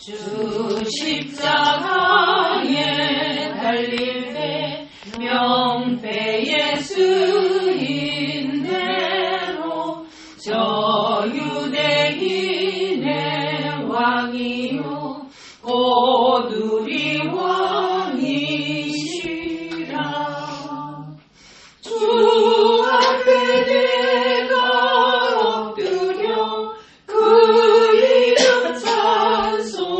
주 십자가에 달릴 때 명패의 쓰임대로 저 유대인의 왕이요 곧 우리 왕이시라. 주 앞에 내가 엎드려 그 이름 찬송하무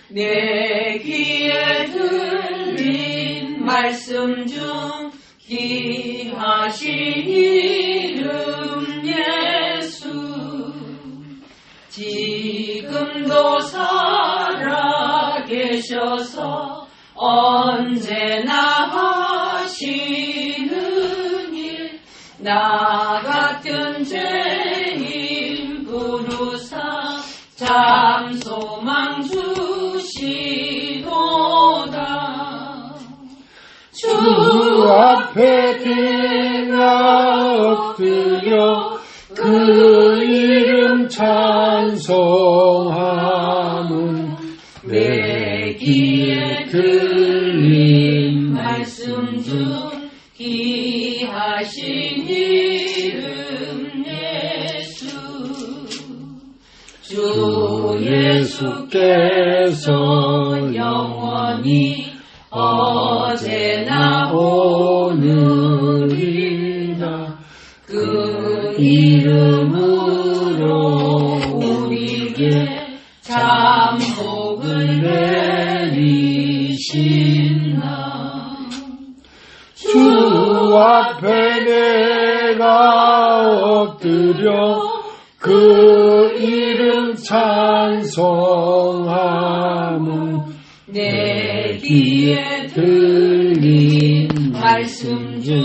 내 귀에 들린 말씀 중 귀하신 이름 예수 지금도 살아계셔서 언제나 하시는 일 나 같은 죄인 부르사 참 소망 주시도다. 주 앞에 내가 엎드려 그 이름 찬송함은 내 귀에 들린 말씀 중 귀하신 이름 예수 주 예수께서 영원히 어제나 오늘이나 그 이름으로 우리에게 참 복을 내리신다. 주 앞에 내가 엎드려 그 이름 찬송함은 내 귀에 들린 말씀 중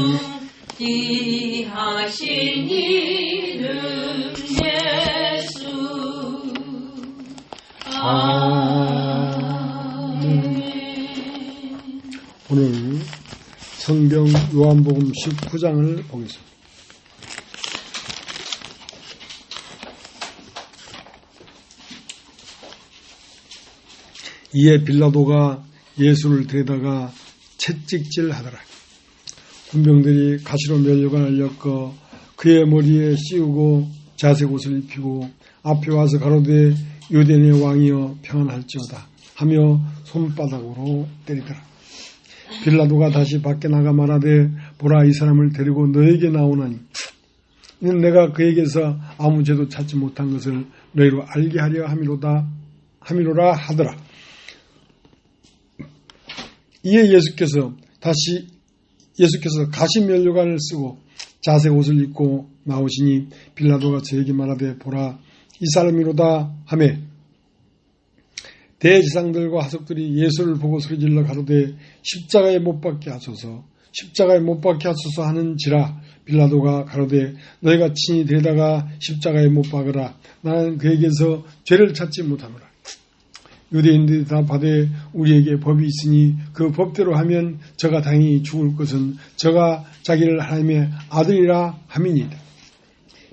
귀하신 이름 예수. 아멘. 오늘 성경 요한복음 19장을 보겠습니다. 이에 빌라도가 예수를 데려다가 채찍질하더라. 군병들이 가시로 면류관을 엮어 그의 머리에 씌우고 자색 옷을 입히고 앞에 와서 가로되 유대인의 왕이여 평안할지어다 하며 손바닥으로 때리더라. 빌라도가 다시 밖에 나가 말하되 보라 이 사람을 데리고 너에게 나오나니 이는 내가 그에게서 아무 죄도 찾지 못한 것을 너희로 알게 하려 함이로라 하더라. 이에 예수께서 가시면류관을 쓰고 자색 옷을 입고 나오시니 빌라도가 저에게 말하되 보라 이 사람이로다 하매 대지상들과 하석들이 예수를 보고 소리질러 가로되 십자가에 못 박게 하소서 십자가에 못 박게 하소서 하는지라. 빌라도가 가로되 너희가 친히 데려다가 십자가에 못 박으라. 나는 그에게서 죄를 찾지 못하노라. 유대인들이 대답하되 우리에게 법이 있으니 그 법대로 하면 저가 당연히 죽을 것은 저가 자기를 하나님의 아들이라 함이니이다.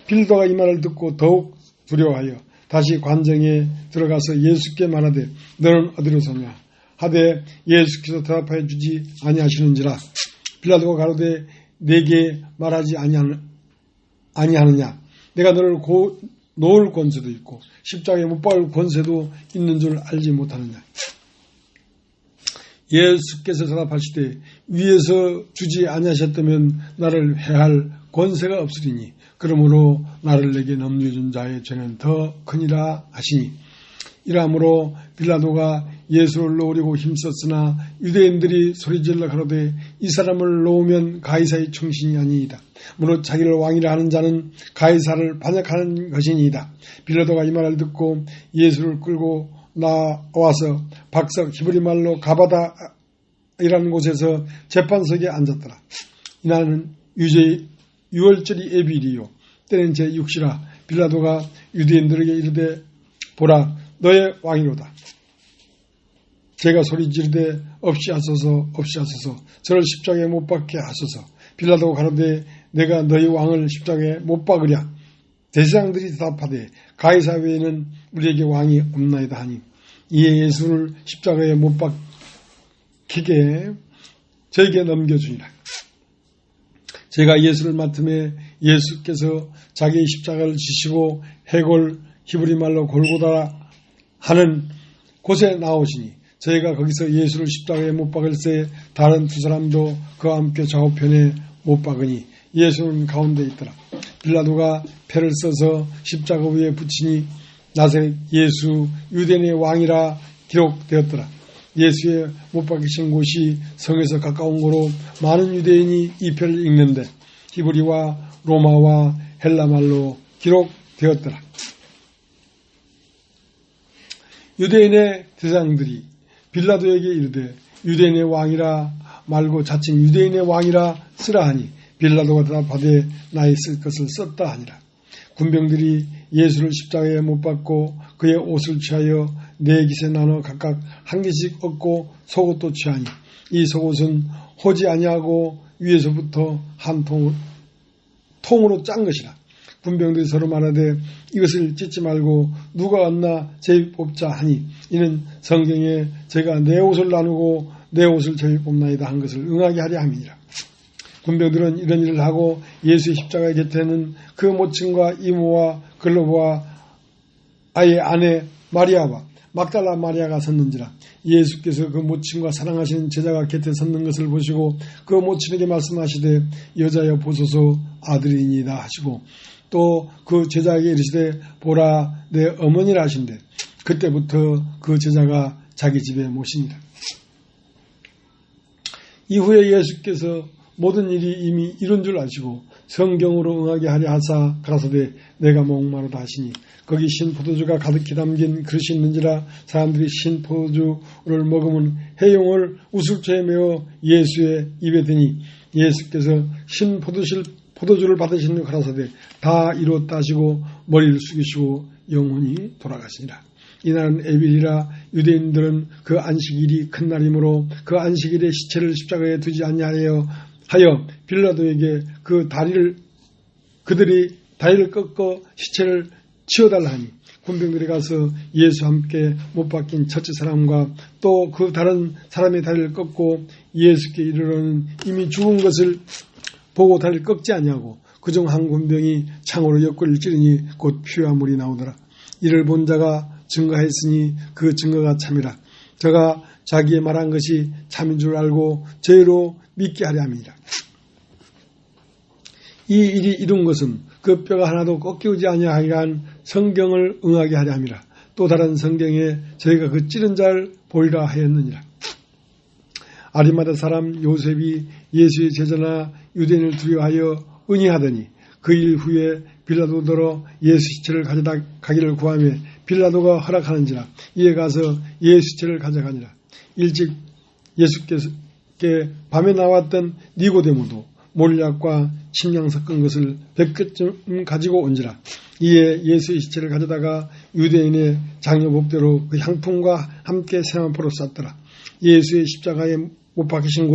빌라도가 이 말을 듣고 더욱 두려워하여 다시 관정에 들어가서 예수께 말하되 너는 어디로 섰냐 하되 예수께서 대답하여 주지 아니하시는지라. 빌라도가 가로되 내게 말하지 아니하느냐 내가 너를 놓을 권세도 있고 십자가에 못 박을 권세도 있는 줄 알지 못하느냐. 예수께서 대답하시되 위에서 주지 아니하셨다면 나를 해할 권세가 없으리니 그러므로 나를 내게 넘겨준 자의 죄는 더 크니라 하시니. 이러므로 빌라도가 예수를 놓으려고 힘썼으나 유대인들이 소리질러 가로되 이 사람을 놓으면 가이사의 충신이 아니이다. 무릇 자기를 왕이라 하는 자는 가이사를 반역하는 것이니이다. 빌라도가 이 말을 듣고 예수를 끌고 나와서 박석 히브리 말로 가바다이라는 곳에서 재판석에 앉았더라. 이날은 유월절이 에빌이요 때는 제6시라. 빌라도가 유대인들에게 이르되 보라 너의 왕이로다. 제가 소리 지르되 없이 하소서 저를 십자가에 못 박게 하소서. 빌라도가 가로되 내가 너희 왕을 십자가에 못 박으랴. 제사장들이 대답하되 가이사 외에는 우리에게 왕이 없나이다 하니 이에 예수를 십자가에 못 박히게 저에게 넘겨주니라. 제가 예수를 맡음에 예수께서 자기의 십자가를 지시고 해골 히브리 말로 골고다 하는 곳에 나오시니 저희가 거기서 예수를 십자가에 못 박을새 다른 두 사람도 그와 함께 좌우편에 못 박으니 예수는 가운데 있더라. 빌라도가 패를 써서 십자가 위에 붙이니 나사렛 예수 유대인의 왕이라 기록되었더라. 예수의 못 박히신 곳이 성에서 가까운 거로 많은 유대인이 이 표를 읽는데 히브리와 로마와 헬라말로 기록되었더라. 유대인의 대장들이 빌라도에게 이르되 유대인의 왕이라 말고 자칭 유대인의 왕이라 쓰라 하니 빌라도가 대답하되 나의 쓸 것을 썼다 하니라. 군병들이 예수를 십자가에 못 박고 그의 옷을 취하여 네 깃에 나눠 각각 한 개씩 얻고 속옷도 취하니 이 속옷은 호지 아니하고 위에서부터 한 통으로 짠 것이라. 군병들이 서로 말하되 이것을 찢지 말고 누가 얻나 제비 뽑자 하니 이는 성경에 제가 내 옷을 나누고 내 옷을 제비 뽑나이다 한 것을 응하게 하려 함이니라. 군병들은 이런 일을 하고 예수의 십자가의 곁에는 그 모친과 이모와 글로바와 아이의 아내 마리아와 막달라 마리아가 섰는지라. 예수께서 그 모친과 사랑하시는 제자가 곁에 섰는 것을 보시고 그 모친에게 말씀하시되 여자여 보소서 아들이니이다 하시고 또 그 제자에게 이르시되 보라 내 어머니라 하신대 그때부터 그 제자가 자기 집에 모시니라. 이후에 예수께서 모든 일이 이미 이룬 줄 아시고 성경으로 응하게 하려 하사 가라사대 내가 목마르다 하시니 거기 신포도주가 가득히 담긴 그릇이 있는지라. 사람들이 신포도주를 먹으면 해용을 우슬초에 메어 예수의 입에 드니 예수께서 신포도주를 받으신 가라사대 다 이루었다 하시고 머리를 숙이시고 영혼이 돌아가시니라. 이날은 에빌이라. 유대인들은 그 안식일이 큰 날이므로 그 안식일에 시체를 십자가에 두지 아니하여 빌라도에게 그들이 다리를 꺾어 시체를 치워달라 하니 군병들이 가서 예수와 함께 못 박힌 첫째 사람과 또 그 다른 사람의 다리를 꺾고 예수께 이르러는 이미 죽은 것을 보고 다리를 꺾지 아니하고 그중 한 군병이 창으로 옆구리를 찌르니 곧 피와 물이 나오더라. 이를 본 자가 증거하였으니 그 증거가 참이라. 저가 자기의 말한 것이 참인 줄 알고 저희로 믿게 하려 함이니라. 이 일이 이룬 것은 그 뼈가 하나도 꺾이지 아니하리라 한 성경을 응하게 하려 함이라. 또 다른 성경에 저희가 그 찌른 자를 보리라 하였느니라. 아리마다 사람 요셉이 예수의 제자나 유대인을 두려워하여 의논하더니 그 일 후에 빌라도더러 예수 시체를 가져다 가기를 구하며 빌라도가 허락하는지라. 이에 가서 예수 시체를 가져가니라. 일찍 예수께서 밤에 나왔던 니고데모도 몰약과 침향 섞은 것을 100개쯤 가지고 온지라. 이에 예수의 시체를 가져다가 유대인의 장려법대로 그 향품과 함께 세마포로 쌌더라. 예수의 십자가에 못 박히신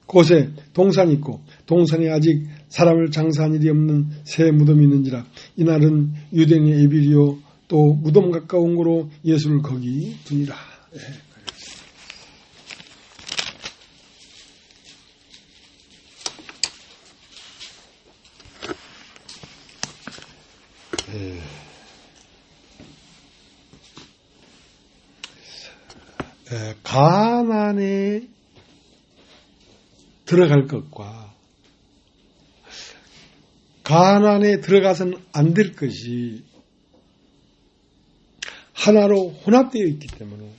곳에 동산이 있고 동산에 아직 사람을 장사한 일이 없는 새 무덤이 있는지라. 이날은 유대인의 예빌이요 또 무덤 가까운 거로 예수를 거기 두니라. 가나안에 들어갈 것과 가나안에 들어가서는 안 될 것이 하나로 혼합되어 있기 때문에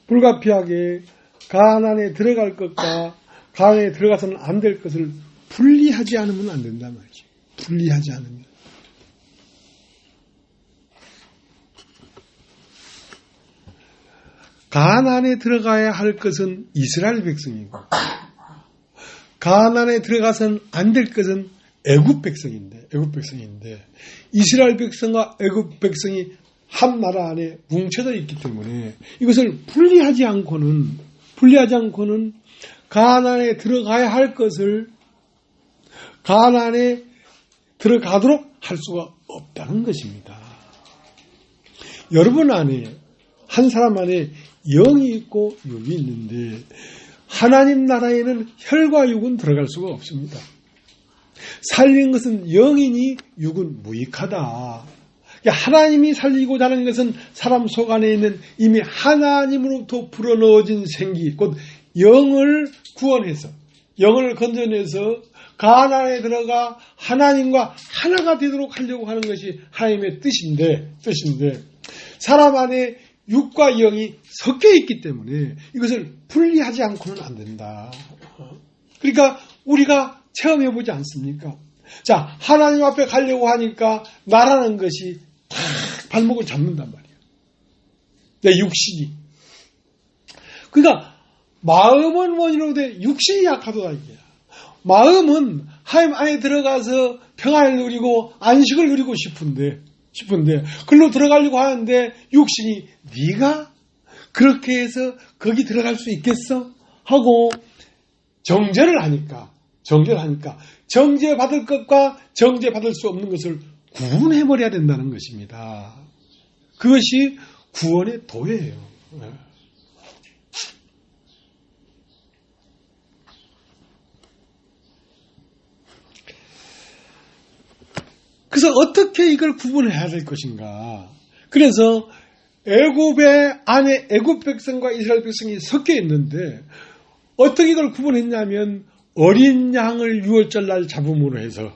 불가피하게 가나안에 들어갈 것과 가나안에 들어가서는 안 될 것을 분리하지 않으면 안 된단 말이죠. 분리하지 않으면. 가나안에 들어가야 할 것은 이스라엘 백성이고 가나안에 들어가서는 안 될 것은 애굽 백성인데 이스라엘 백성과 애굽 백성이 한 나라 안에 뭉쳐져 있기 때문에 이것을 분리하지 않고는 가나안에 들어가야 할 것을 가나안에 들어가도록 할 수가 없다는 것입니다. 여러분 안에, 한 사람 안에 영이 있고 육이 있는데 하나님 나라에는 혈과 육은 들어갈 수가 없습니다. 살리는 것은 영이니 육은 무익하다. 하나님이 살리고자 하는 것은 사람 속 안에 있는 이미 하나님으로부터 불어넣어진 생기, 곧 영을 구원해서, 영을 건져내서 가나안에 들어가 하나님과 하나가 되도록 하려고 하는 것이 하나님의 뜻인데 사람 안에 육과 영이 섞여 있기 때문에 이것을 분리하지 않고는 안 된다. 그러니까 우리가 체험해보지 않습니까? 자, 하나님 앞에 가려고 하니까 나라는 것이 탁 발목을 잡는단 말이에요. 내 육신이. 그러니까 마음은 원이로 돼 육신이 약하도다 이게야. 마음은 하나님 안에 들어가서 평안을 누리고 안식을 누리고 싶은데 글로 들어가려고 하는데 육신이 네가 그렇게 해서 거기 들어갈 수 있겠어? 하고 정죄를 하니까 정죄받을 것과 정죄받을 수 없는 것을 구분해버려야 된다는 것입니다. 그것이 구원의 도예요. 그래서 어떻게 이걸 구분해야 될 것인가? 그래서 애굽의 안에 애굽 백성과 이스라엘 백성이 섞여 있는데 어떻게 이걸 구분했냐면 어린 양을 유월절 날 잡음으로 해서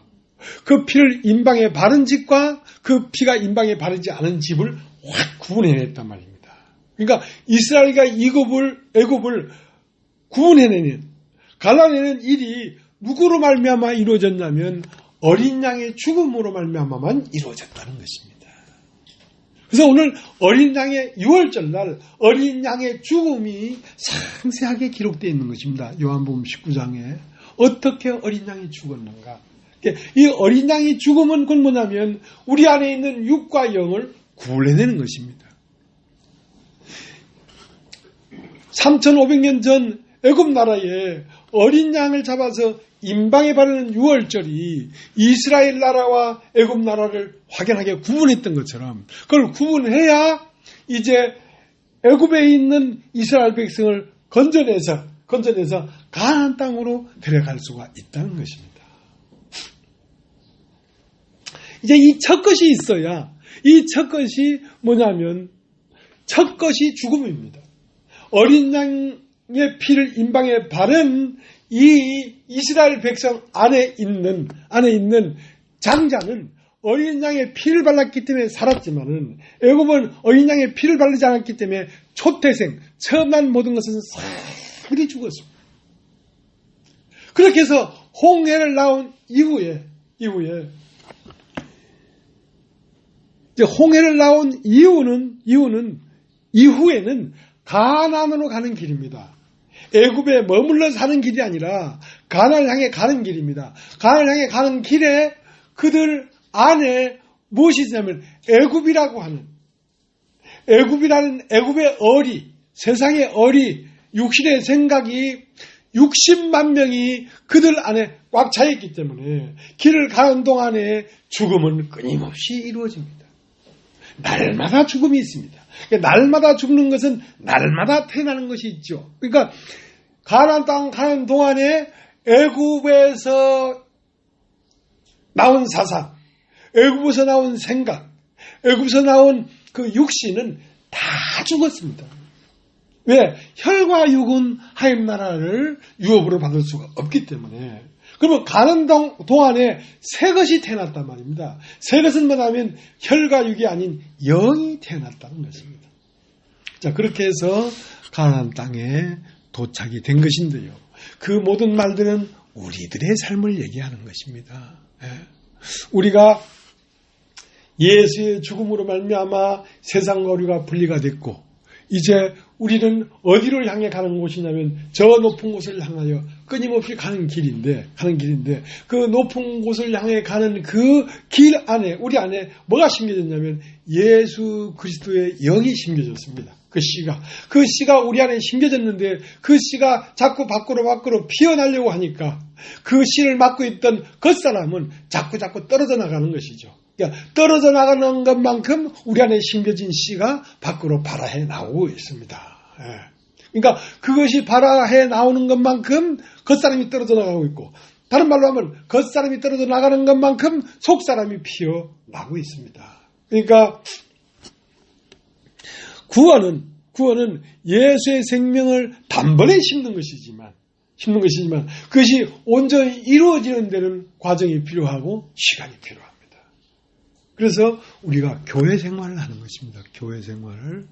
그 피를 임방에 바른 집과 그 피가 임방에 바르지 않은 집을 확 구분해냈단 말입니다. 그러니까 이스라엘과 애굽을 갈라내는 일이 누구로 말미암아 이루어졌냐면 어린 양의 죽음으로 말미암아만 이루어졌다는 것입니다. 그래서 오늘 어린 양의 유월절날 어린 양의 죽음이 상세하게 기록되어 있는 것입니다. 요한복음 19장에 어떻게 어린 양이 죽었는가. 이 어린 양의 죽음은 그건 뭐냐면 우리 안에 있는 육과 영을 구원해내는 것입니다. 3500년 전 애굽 나라에 어린 양을 잡아서 임방에 바르는 유월절이 이스라엘 나라와 애굽 나라를 확연하게 구분했던 것처럼 그걸 구분해야 이제 애굽에 있는 이스라엘 백성을 건져내서 가나안 땅으로 데려갈 수가 있다는 것입니다. 이제 이 첫 것이 있어야 이 첫 것이 뭐냐면 첫 것이 죽음입니다. 어린 양의 피를 임방에 바른 이 이스라엘 백성 안에 있는 장자는 어린 양의 피를 발랐기 때문에 살았지만은 애굽은 어린 양의 피를 바르지 않았기 때문에 초태생 처음 난 모든 것은 싹이 죽었습니다. 그렇게 해서 홍해를 나온 이후에 이제 홍해를 나온 이후에는 가나안으로 가는 길입니다. 애굽에 머물러 사는 길이 아니라 가나안을 향해 가는 길입니다. 가나안을 향해 가는 길에 그들 안에 무엇이 있냐면 애굽이라는 애굽의 어리, 세상의 어리, 육신의 생각이 60만 명이 그들 안에 꽉 차 있기 때문에 길을 가는 동안에 죽음은 끊임없이 이루어집니다. 날마다 죽음이 있습니다. 날마다 죽는 것은 날마다 태어나는 것이 있죠. 그러니까 가나안 땅 가는 동안에 애굽에서 나온 사상, 애굽에서 나온 생각, 애굽에서 나온 그 육신은 다 죽었습니다. 왜? 혈과 육은 하나님 나라를 유업으로 받을 수가 없기 때문에. 그러면 가는 동안에 새 것이 태어났단 말입니다. 새 것은 뭐냐면 혈과 육이 아닌 영이 태어났다는 것입니다. 자, 그렇게 해서 가나안 땅에 도착이 된 것인데요. 그 모든 말들은 우리들의 삶을 얘기하는 것입니다. 우리가 예수의 죽음으로 말미암아 세상과 우리가 분리가 됐고 이제 우리는 어디를 향해 가는 곳이냐면 저 높은 곳을 향하여 끊임없이 가는 길인데 그 높은 곳을 향해 가는 그 길 안에 우리 안에 뭐가 심겨졌냐면 예수 그리스도의 영이 심겨졌습니다. 그 씨가 우리 안에 심겨졌는데 그 씨가 자꾸 밖으로 피어나려고 하니까 그 씨를 맡고 있던 겉사람은 자꾸 떨어져 나가는 것이죠. 그러니까 떨어져 나가는 것만큼 우리 안에 심겨진 씨가 밖으로 발아해 나오고 있습니다. 그러니까 그것이 발아해 나오는 것만큼 겉사람이 떨어져 나가고 있고, 다른 말로 하면 겉사람이 떨어져 나가는 것만큼 속사람이 피어나고 있습니다. 그러니까 구원은 예수의 생명을 단번에 심는 것이지만 그것이 온전히 이루어지는 데는 과정이 필요하고 시간이 필요합니다. 그래서 우리가 교회 생활을 하는 것입니다. 교회 생활을.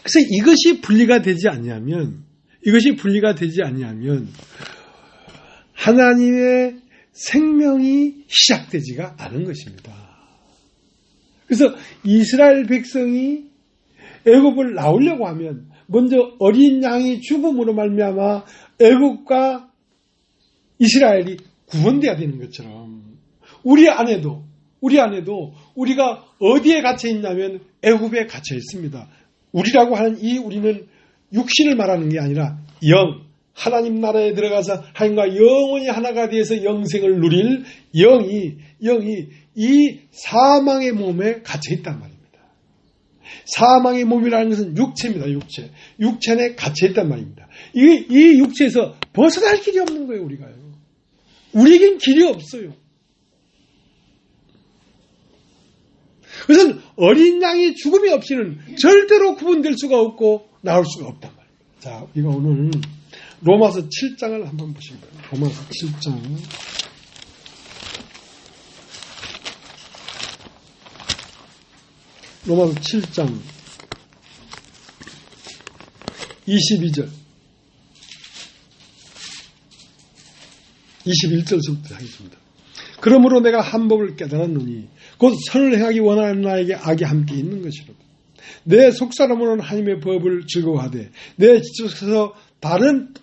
그래서 이것이 분리가 되지 않냐면 하나님의 생명이 시작되지가 않은 것입니다. 그래서 이스라엘 백성이 애굽을 나오려고 하면 먼저 어린 양이 죽음으로 말미암아 애굽과 이스라엘이 구원돼야 되는 것처럼 우리 안에도 우리가 어디에 갇혀 있냐면 애굽에 갇혀 있습니다. 우리라고 하는 우리는 육신을 말하는 게 아니라 하나님 나라에 들어가서 하나님과 영원히 하나가 되어서 영생을 누릴 영이 이 사망의 몸에 갇혀 있단 말입니다. 사망의 몸이라는 것은 육체입니다. 육체 안에 갇혀 있단 말입니다. 이 육체에서 벗어날 길이 없는 거예요. 우리에겐 길이 없어요. 그것은 어린 양이 죽음이 없이는 절대로 구분될 수가 없고 나올 수가 없단 말입니다. 자, 우리가 오늘 로마서 7장을 한번 보시기 바랍니다. 로마서 7장. 로마서 7장 22절 21절부터 하겠습니다. 그러므로 내가 한 법을 깨달았노니 곧 선을 행하기 원하는 나에게 악이 함께 있는 것이로다. 내 속사람으로는 하나님의 법을 즐거워하되 내 지체에서 다른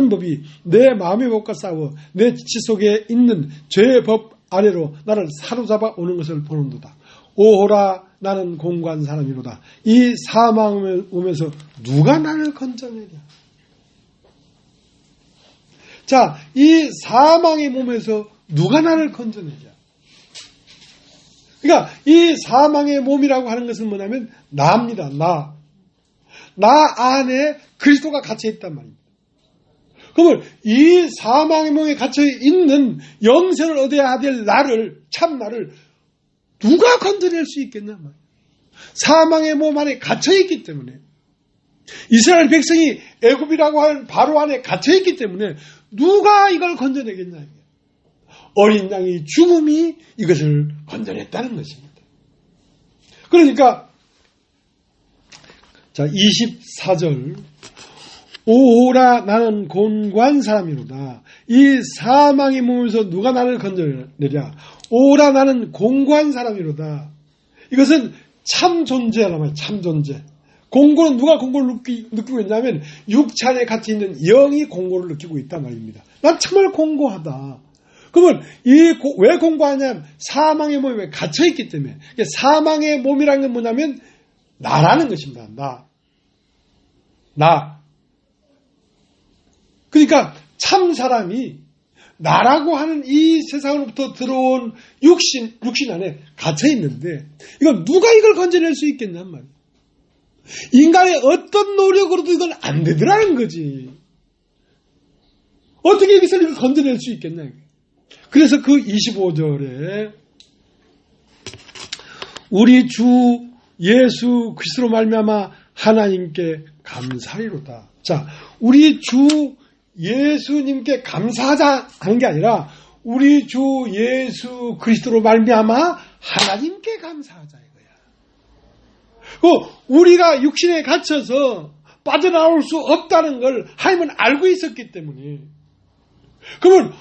법이 내 마음의 법과 싸워 내 지체 속에 있는 죄의 법 아래로 나를 사로잡아 오는 것을 보는도다. 오호라 나는 공고한 사람이로다. 이 사망의 몸에서 누가 나를 건져내랴. 자, 이 사망의 몸에서 누가 나를 건져내랴. 그러니까 이 사망의 몸이라고 하는 것은 뭐냐면 나입니다. 나 안에 그리스도가 갇혀 있단 말입니다. 그러면 이 사망의 몸에 갇혀 있는 영생을 얻어야 될 참 나를 누가 건져낼 수 있겠냐 말이에요. 사망의 몸 안에 갇혀 있기 때문에, 이스라엘 백성이 애굽이라고 하는 바로 안에 갇혀 있기 때문에 누가 이걸 건져내겠냐. 어린 양의 죽음이 이것을 건져냈다는 것입니다. 그러니까 자, 24절 오호라 나는 곤고한 사람이로다. 이 사망의 몸에서 누가 나를 건져내랴. 오라 나는 공고한 사람이로다. 이것은 참 존재란 말이에요. 참 존재. 공고는 누가 공고를 느끼고 있냐면 육체 안에 갇혀 있는 영이 공고를 느끼고 있단 말입니다. 난 정말 공고하다. 그러면 왜 공고하냐면 사망의 몸에 갇혀 있기 때문에. 사망의 몸이라는 건 뭐냐면 나라는 것입니다. 나. 그러니까 참 사람이 나라고 하는 이 세상으로부터 들어온 육신 안에 갇혀 있는데 이건 누가 이걸 건져낼 수 있겠냔 말이에요. 인간의 어떤 노력으로도 이건 안 되더라는 거지. 어떻게 이것을 건져낼 수 있겠냐. 그래서 그 25절에 우리 주 예수 그리스도로 말미암아 하나님께 감사하리로다. 자, 우리 주 예수님께 감사하자 하는 게 아니라 우리 주 예수 그리스도로 말미암아 하나님께 감사하자 이거야. 우리가 육신에 갇혀서 빠져나올 수 없다는 걸 하나님은 알고 있었기 때문에, 그러면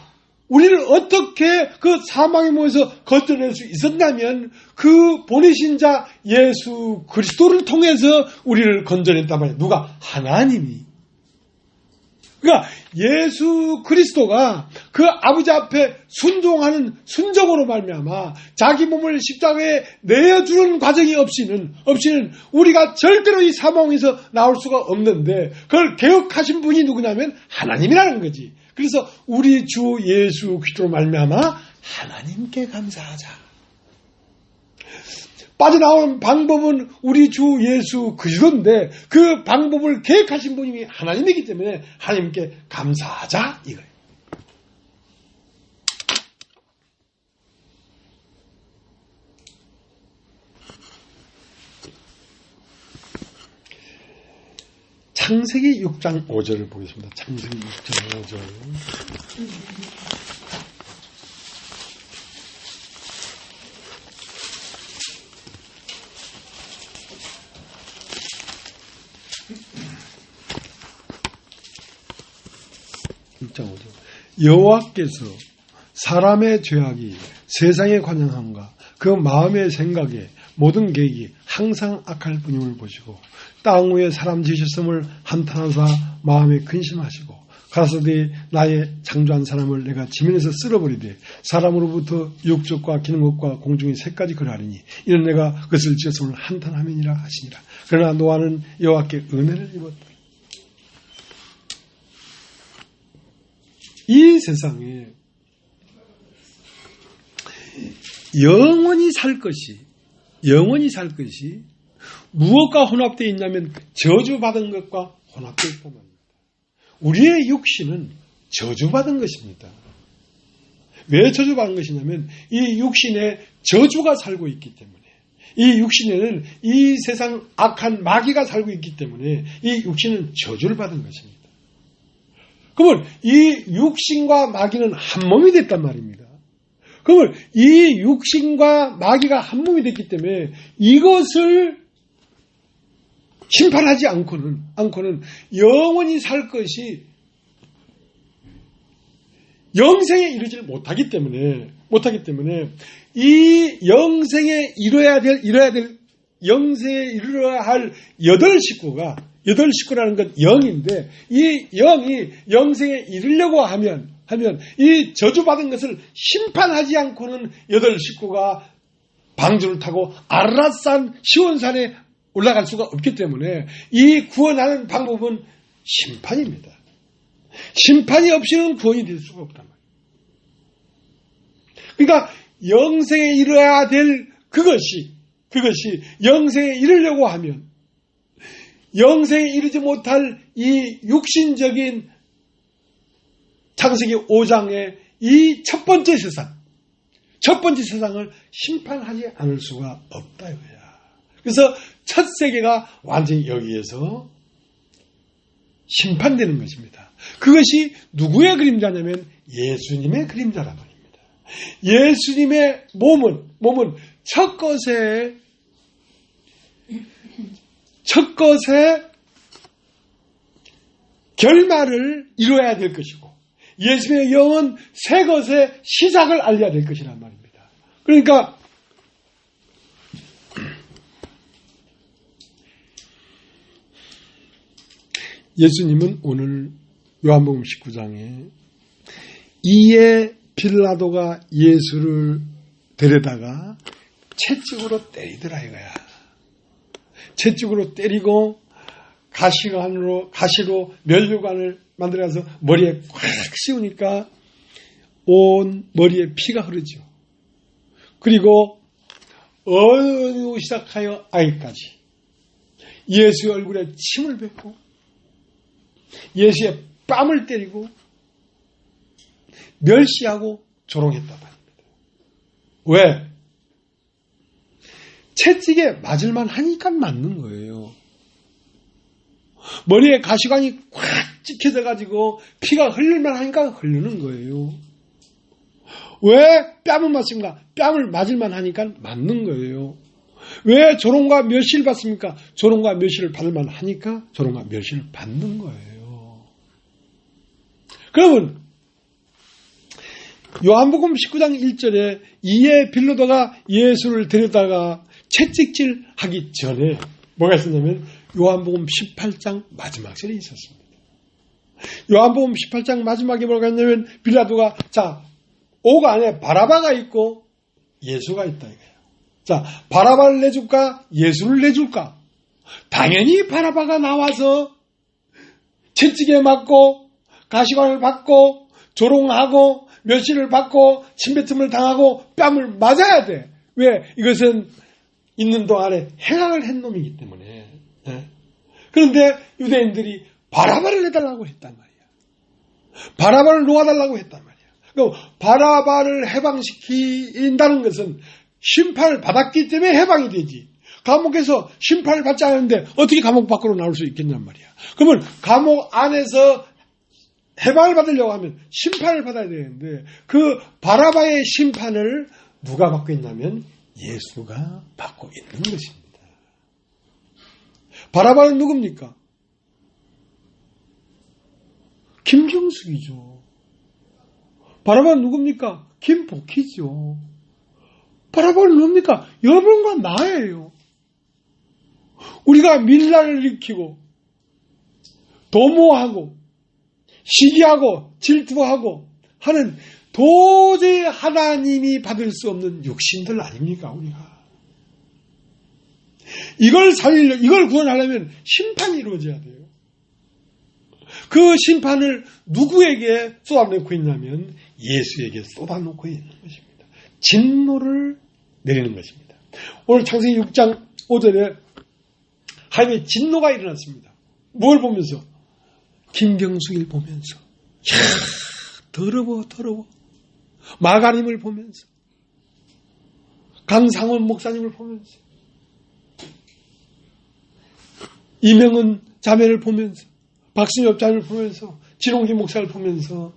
우리를 어떻게 그 사망의 몸에서 건져낼 수 있었냐면 그 보내신 자 예수 그리스도를 통해서 우리를 건져냈단 말이에요. 누가? 하나님이. 그러니까 예수 그리스도가 그 아버지 앞에 순종하는 순종으로 말미암아 자기 몸을 십자가에 내어주는 과정이 없이는 우리가 절대로 이 사망에서 나올 수가 없는데 그걸 개혁하신 분이 누구냐면 하나님이라는 거지. 그래서 우리 주 예수 그리스도로 말미암아 하나님께 감사하자. 빠져나오는 방법은 우리 주 예수 그리스도인데 그 방법을 계획하신 분이 하나님이기 때문에 하나님께 감사하자 이거예요. 창세기 6장 5절을 보겠습니다. 창세기 6장 5절. 여호와께서 사람의 죄악이 세상의 관영함과 그 마음의 생각에 모든 계획이 항상 악할 뿐임을 보시고 땅 위에 사람 지으셨음을 한탄하사 마음에 근심하시고 가라사대 나의 창조한 사람을 내가 지면에서 쓸어버리되 사람으로부터 육족과 기는 것과 공중의 새까지 그러하리니 이는 내가 그것을 지었음을 한탄하면이라 하시니라. 그러나 노아는 여호와께 은혜를 입었다. 이 세상에 영원히 살 것이 무엇과 혼합되어 있냐면 저주받은 것과 혼합되어 있단 말입니다. 우리의 육신은 저주받은 것입니다. 왜 저주받은 것이냐면 이 육신에 저주가 살고 있기 때문에 이 육신에는 이 세상 악한 마귀가 살고 있기 때문에 이 육신은 저주를 받은 것입니다. 그러면 이 육신과 마귀는 한 몸이 됐단 말입니다. 그러면 이 육신과 마귀가 한 몸이 됐기 때문에 이것을 심판하지 않고는 영원히 살 것이 영생에 이르지를 못하기 때문에 이 영생에 이뤄야 될 영생에 이르러야 할 8식구라는 건 영인데 이 영이 영생에 이르려고 하면 이 저주받은 것을 심판하지 않고는 8식구가 방주를 타고 아라산 시온산에 올라갈 수가 없기 때문에 이 구원하는 방법은 심판입니다. 심판이 없이는 구원이 될 수가 없단 말이에요. 그러니까 영생에 이르러야 될 그것이 영생에 이르려고 하면 영생에 이르지 못할 이 육신적인 창세기 5장의 이 첫 번째 세상을 심판하지 않을 수가 없다 이거야. 그래서 첫 세계가 완전히 여기에서 심판되는 것입니다. 그것이 누구의 그림자냐면 예수님의 그림자란 말입니다. 예수님의 몸은 첫 것에 결말을 이루어야 될 것이고 예수님의 영은 새 것의 시작을 알려야 될 것이란 말입니다. 그러니까 예수님은 오늘 요한복음 19장에 이에 빌라도가 예수를 데려다가 채찍으로 때리더라 이거야. 채찍으로 때리고 가시로 면류관을 만들어서 머리에 꽉 씌우니까 온 머리에 피가 흐르죠. 그리고 어느 시작하여 아이까지 예수의 얼굴에 침을 뱉고 예수의 뺨을 때리고 멸시하고 조롱했단 말입니다. 왜? 채찍에 맞을만 하니까 맞는 거예요. 머리에 가시관이 꽉 찍혀져가지고 피가 흘릴만 하니까 흐르는 거예요. 왜 뺨을 맞습니까? 뺨을 맞을만 하니까 맞는 거예요. 왜 조롱과 멸시를 받습니까? 조롱과 멸시를 받을만 하니까 조롱과 멸시를 받는 거예요. 그러면 요한복음 19장 1절에 이에 빌라도가 예수를 데려다가 채찍질 하기 전에 뭐가 있었냐면 요한복음 18장 마지막 절에 있었습니다. 요한복음 18장 마지막에 뭐라고 했냐면 빌라도가 자 5가 안에 바라바가 있고 예수가 있다 이거예요. 자 바라바를 내줄까 예수를 내줄까? 당연히 바라바가 나와서 채찍에 맞고 가시관을 받고 조롱하고 멸시를 받고 침뱉음을 당하고 뺨을 맞아야 돼. 왜? 이것은 있는 동안에 행악을 한 놈이기 때문에. 그런데 유대인들이 바라바를 내달라고 했단 말이야. 바라바를 놓아달라고 했단 말이야. 그럼 바라바를 해방시킨다는 것은 심판을 받았기 때문에 해방이 되지. 감옥에서 심판을 받지 않았는데 어떻게 감옥 밖으로 나올 수 있겠냔 말이야. 그러면 감옥 안에서 해방을 받으려고 하면 심판을 받아야 되는데 그 바라바의 심판을 누가 받고 있냐면 예수가 받고 있는 것입니다. 바라바는 누굽니까? 김경숙이죠. 바라바는 누굽니까? 김복희죠. 바라바는 누굽니까? 여러분과 나예요. 우리가 밀란을 일으키고 도모하고 시기하고 질투하고 하는 도저히 하나님이 받을 수 없는 육신들 아닙니까 우리가. 이걸 구원하려면 심판이 이루어져야 돼요. 그 심판을 누구에게 쏟아놓고 있냐면 예수에게 쏟아놓고 있는 것입니다. 진노를 내리는 것입니다. 오늘 창세기 6장 5절에 하나님의 진노가 일어났습니다. 뭘 보면서? 김경숙을 보면서. 이야, 더러워. 마가님을 보면서. 강상원 목사님을 보면서. 이명은 자매를 보면서. 박순엽 자매를 보면서. 진홍기 목사를 보면서.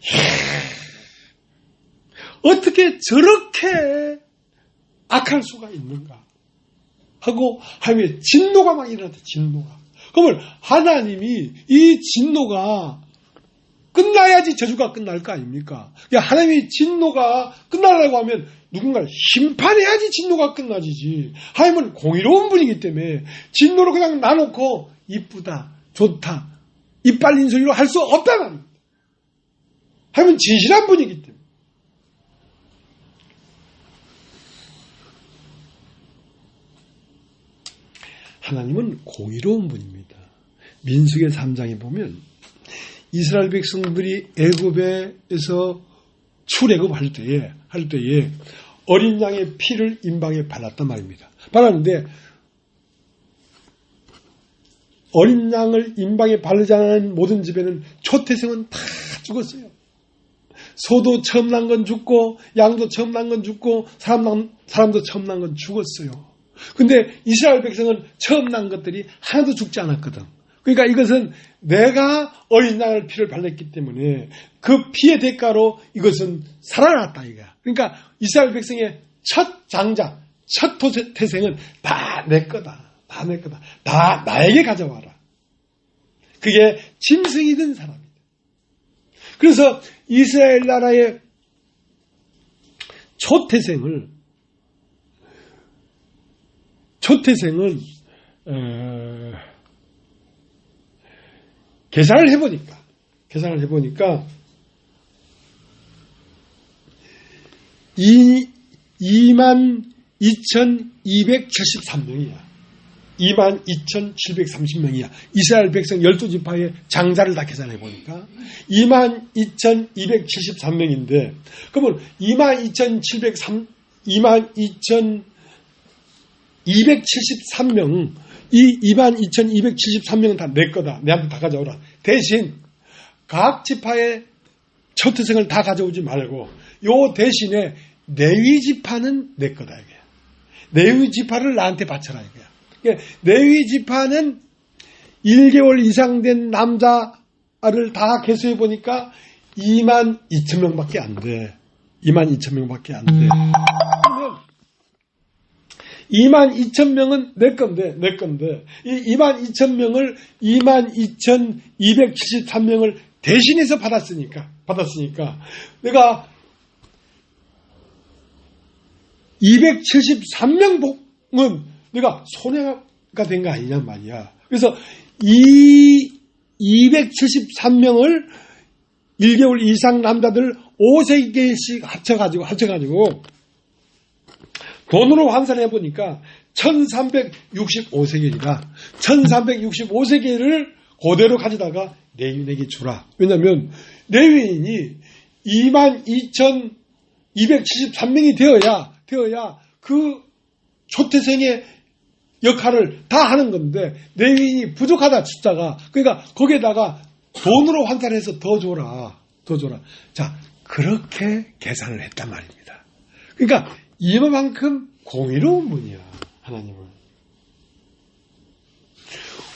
이야, 어떻게 저렇게 악할 수가 있는가 하고 하나님의 진노가 막 일어났다. 진노가. 그러면 하나님이 이 진노가 끝나야지 저주가 끝날 거 아닙니까? 하나님의 진노가 끝나려고 하면 누군가를 심판해야지 진노가 끝나지지. 하나님은 공의로운 분이기 때문에 진노를 그냥 놔놓고 이쁘다, 좋다, 입 빨린 소리로 할 수 없단 말입니다. 하나님은 진실한 분이기 때문에. 하나님은 공의로운 분입니다. 민수기 3장에 보면 이스라엘 백성들이 애굽에서 출애굽할 때에 어린 양의 피를 임방에 발랐단 말입니다. 발랐는데 어린 양을 임방에 바르지 않은 모든 집에는 초태생은 다 죽었어요. 소도 처음 난 건 죽고 양도 처음 난 건 죽고 사람도 처음 난 건 죽었어요. 근데 이스라엘 백성은 처음 난 것들이 하나도 죽지 않았거든. 그러니까 이것은 내가 어린 양의 피를 발랐기 때문에 그 피의 대가로 이것은 살아났다 이거야. 그러니까 이스라엘 백성의 첫 장자, 첫 태생은 다 내 거다. 다 내 거다. 다 나에게 가져와라. 그게 짐승이든 사람이든. 그래서 이스라엘 나라의 초태생은 계산을 해보니까 22,273명이야. 22,730명이야. 이스라엘 백성 12지파의 장자를 다 계산해보니까 22,273명인데 그러면 22,273명 이 22,273명은 다 내 거다. 내한테 다 가져오라. 대신 각 지파의 초태생을 다 가져오지 말고 요 대신에 레위 지파는 내 거다 이거야. 레위 지파를 나한테 바쳐라 이거야. 레위 지파는 1개월 이상 된 남자를 다 계수해 보니까 22,000명밖에 안 돼. 22,000명밖에 안 돼. 그러면 22,000명은 내 건데 이 22,000명을 22,273명을 대신해서 받았으니까 내가 273명은 내가 손해가 된 거 아니냔 말이야. 그래서 이 273명을 1개월 이상 남자들 5세개씩 합쳐가지고 돈으로 환산해 보니까 1365세겔이다. 1365세겔을 그대로 가져다가 레위인에게 주라. 왜냐하면 레위인이 22,273명이 되어야 그 초태생의 역할을 다 하는 건데 레위인이 부족하다 숫자가. 그러니까 거기에다가 돈으로 환산해서 더 줘라. 자, 그렇게 계산을 했단 말입니다. 그러니까 이만큼 공의로운 분이야, 하나님은.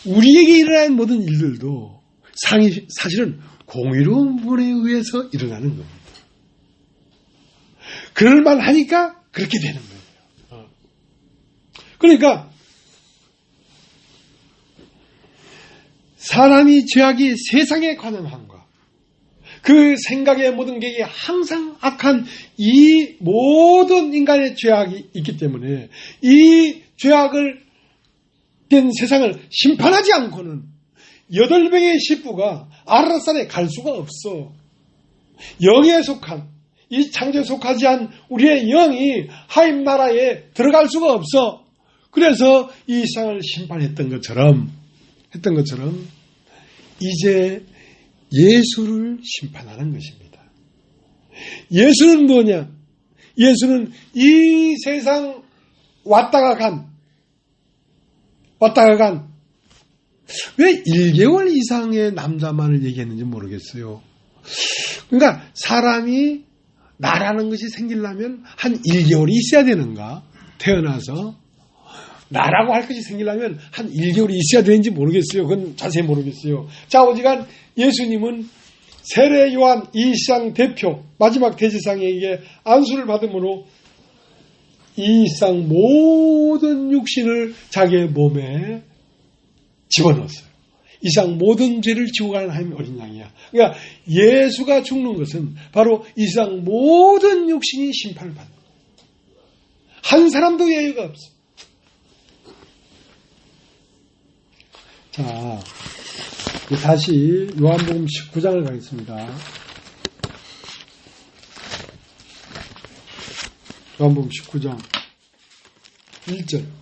우리에게 일어나는 모든 일들도 사실은 공의로운 분에 의해서 일어나는 겁니다. 그럴만 하니까 그렇게 되는 거예요. 그러니까 사람이 죄악이 세상에 관한 함과 그 생각의 모든 게 항상 악한 이 모든 인간의 죄악이 있기 때문에 이 죄악을 된 세상을 심판하지 않고는 8명의 십부가 아라산에 갈 수가 없어. 영에 속한, 이 창조에 속하지 않은 우리의 영이 하임 나라에 들어갈 수가 없어. 그래서 이 세상을 심판했던 것처럼 이제 예수를 심판하는 것입니다. 예수는 뭐냐? 예수는 이 세상 왔다가 간 왜 1개월 이상의 남자만을 얘기했는지 모르겠어요. 그러니까 사람이 나라는 것이 생기려면 한 1개월이 있어야 되는가? 태어나서 나라고 할 것이 생기려면 한 1개월이 있어야 되는지 모르겠어요. 그건 자세히 모르겠어요. 자, 오지간 예수님은 세례 요한 이 세상 대표 마지막 대제사장에게 안수를 받음으로 이 세상 모든 육신을 자기의 몸에 집어넣었어요. 이 세상 모든 죄를 지고 가는 하나님의 어린 양이야. 그러니까 예수가 죽는 것은 바로 이 세상 모든 육신이 심판을 받는 거예요. 한 사람도 예외가 없어. 자, 다시 요한복음 19장을 가겠습니다. 요한복음 19장 1절.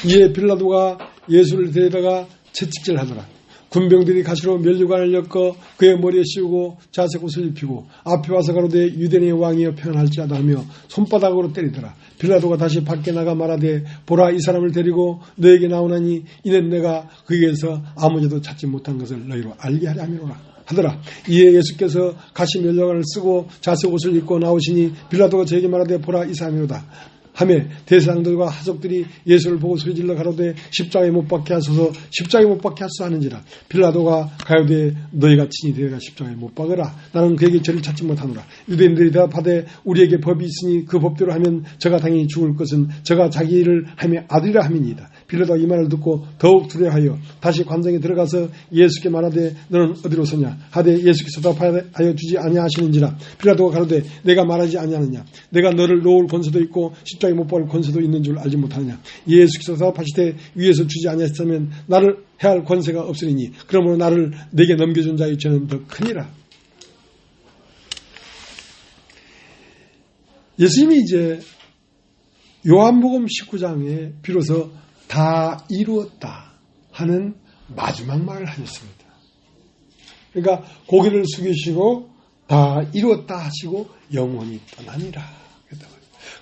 이에 빌라도가 예수를 데려다가 채찍질 하더라. 군병들이 가시로 면류관을 엮어 그의 머리에 씌우고 자색 옷을 입히고 앞에 와서 가로되 유대인의 왕이여 평안할지어다 하며 손바닥으로 때리더라. 빌라도가 다시 밖에 나가 말하되 보라 이 사람을 데리고 너에게 나오나니 이는 내가 그에게서 아무데도 찾지 못한 것을 너희로 알게 하려 함이로라 하더라. 이에 예수께서 가시 면류관을 쓰고 자색 옷을 입고 나오시니 빌라도가 저에게 말하되 보라 이 사람이로다 하매 대제사장들과 하석들이 예수를 보고 소리질러 가로되 십자가에 못 박게 하소서 십자가에 못 박게 하소서 하는지라. 빌라도가 가로되 너희가 친히 데려가 십자가에 못 박으라. 나는 그에게 죄를 찾지 못하노라. 유대인들이 대답하되 우리에게 법이 있으니 그 법대로 하면 저가 당연히 죽을 것은 저가 자기 일을 하며 아들이라 함이니이다. 빌라도가 이 말을 듣고 더욱 두려워하여 다시 관정에 들어가서 예수께 말하되 너는 어디로 서냐 하되 예수께서 대답하여 주지 아니하시는지라. 빌라도가 가로되 내가 말하지 아니하느냐 내가 너를 놓을 권세도 있고 십자가에 못 박을 권세도 있는 줄 알지 못하느냐. 예수께서 대답하시되 위에서 주지 아니하셨다면 나를 해할 권세가 없으리니 그러므로 나를 내게 넘겨준 자의 죄는 더 크니라. 예수님이 이제 요한복음 19장에 비로소 다 이루었다 하는 마지막 말을 하셨습니다. 그러니까 고개를 숙이시고 다 이루었다 하시고 영원히 떠나니라.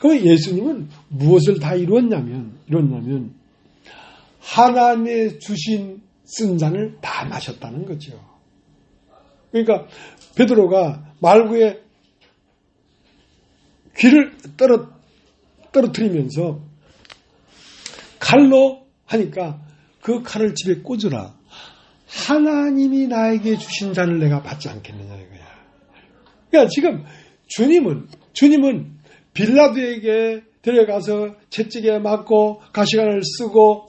그럼 예수님은 무엇을 다 이루었냐면 하나님의 주신 쓴 잔을 다 마셨다는 거죠. 그러니까 베드로가 말구에 귀를 떨어뜨리면서 칼로 하니까 그 칼을 집에 꽂으라. 하나님이 나에게 주신 잔을 내가 받지 않겠느냐 이거야. 그러니까 지금 주님은 빌라도에게 데려가서 채찍에 맞고 가시관을 쓰고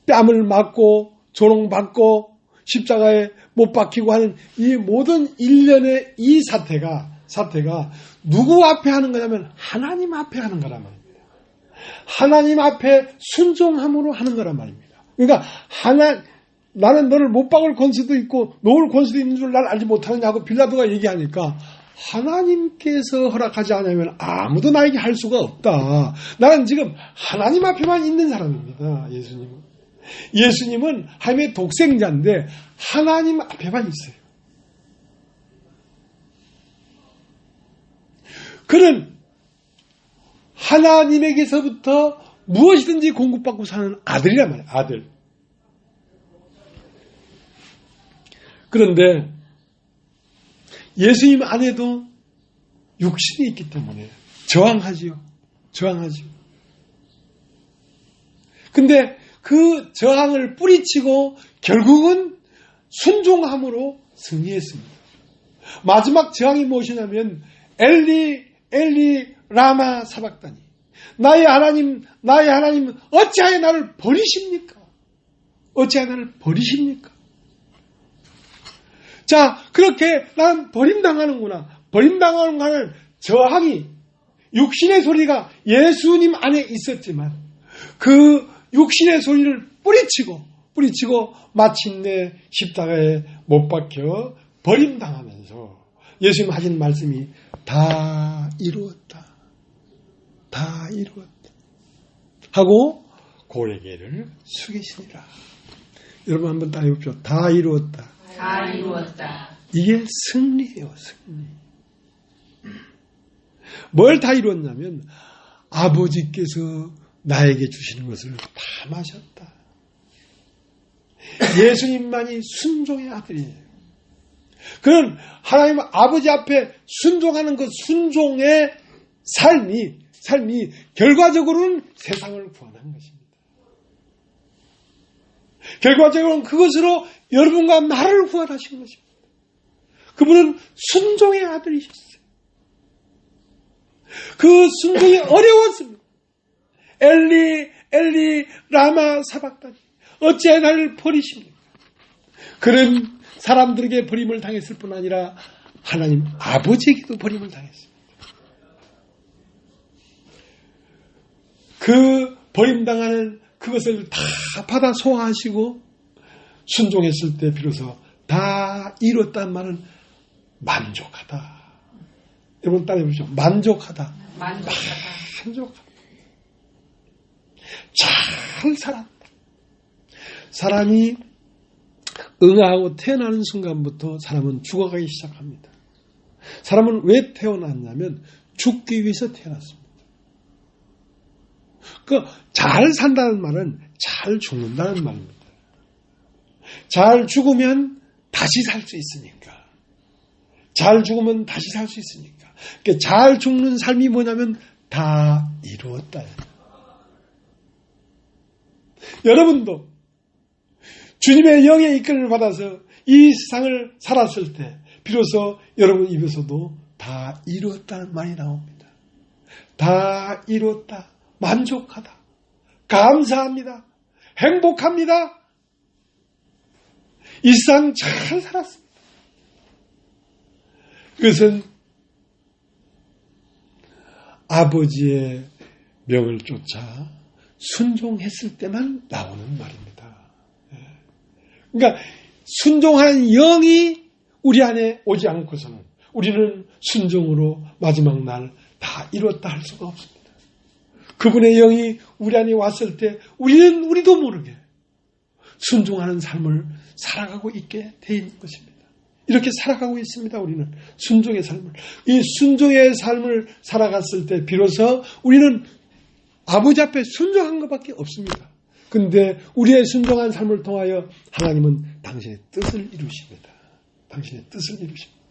뺨을 맞고 조롱받고 십자가에 못 박히고 하는 이 모든 일련의 이 사태가 누구 앞에 하는 거냐면 하나님 앞에 하는 거란 말입니다. 하나님 앞에 순종함으로 하는 거란 말입니다. 그러니까 나는 너를 못 박을 권세도 있고 놓을 권세도 있는 줄 날 알지 못하느냐고 빌라도가 얘기하니까 하나님께서 허락하지 않으면 아무도 나에게 할 수가 없다. 나는 지금 하나님 앞에만 있는 사람입니다. 예수님은 하나님의 독생자인데 하나님 앞에만 있어요. 그는 하나님에게서부터 무엇이든지 공급받고 사는 아들이란 말이에요. 아들. 그런데 예수님 안에도 육신이 있기 때문에 저항하지요. 근데 그 저항을 뿌리치고 결국은 순종함으로 승리했습니다. 마지막 저항이 무엇이냐면 엘리 라마 사박다니, 나의 하나님 어찌하여 나를 버리십니까? 자, 그렇게 난 버림당하는구나. 버림당하는 거는 저항이, 육신의 소리가 예수님 안에 있었지만 그 육신의 소리를 뿌리치고 마침내 십자가에 못 박혀 버림당하면서 예수님 하신 말씀이 다 이루었다 하고 고레게를 숙이시니라. 여러분 한번 따라해 봅시다. 다 이루었다. 이게 승리예요. 승리. 뭘 다 이루었냐면 아버지께서 나에게 주시는 것을 다 마셨다. 예수님만이 순종의 아들이에요. 그는 하나님 아버지 앞에 순종하는 그 순종의 삶이 결과적으로는 세상을 구원한 것입니다. 결과적으로는 그것으로 여러분과 나를 구원하신 것입니다. 그분은 순종의 아들이셨어요. 그 순종이 어려웠습니다. 엘리 라마 사박다니, 어찌하여 나를 버리십니까? 그는 사람들에게 버림을 당했을 뿐 아니라 하나님 아버지에게도 버림을 당했습니다. 그 버림당하는 그것을 다 받아 소화하시고 순종했을 때 비로소 다 이뤘다는 말은 만족하다. 여러분 따라해보시죠. 만족하다. 잘 살았다. 사람이 응아하고 태어나는 순간부터 사람은 죽어가기 시작합니다. 사람은 왜 태어났냐면 죽기 위해서 태어났습니다. 잘 산다는 말은 잘 죽는다는 말입니다. 잘 죽으면 다시 살 수 있으니까. 잘 죽으면 다시 살 수 있으니까. 잘 죽는 삶이 뭐냐면 다 이루었다. 여러분도 주님의 영의 이끌림을 받아서 이 세상을 살았을 때 비로소 여러분 입에서도 다 이루었다는 말이 나옵니다. 다 이루었다. 만족하다. 감사합니다. 행복합니다. 이 세상 잘 살았습니다. 그것은 아버지의 명을 쫓아 순종했을 때만 나오는 말입니다. 그러니까 순종하는 영이 우리 안에 오지 않고서는 우리는 순종으로 마지막 날 다 이뤘다 할 수가 없습니다. 그분의 영이 우리 안에 왔을 때 우리는 우리도 모르게 순종하는 삶을 살아가고 있게 돼 있는 것입니다. 이렇게 살아가고 있습니다. 우리는 순종의 삶을. 이 순종의 삶을 살아갔을 때 비로소 우리는 아버지 앞에 순종한 것밖에 없습니다. 그런데 우리의 순종한 삶을 통하여 하나님은 당신의 뜻을 이루십니다. 당신의 뜻을 이루십니다.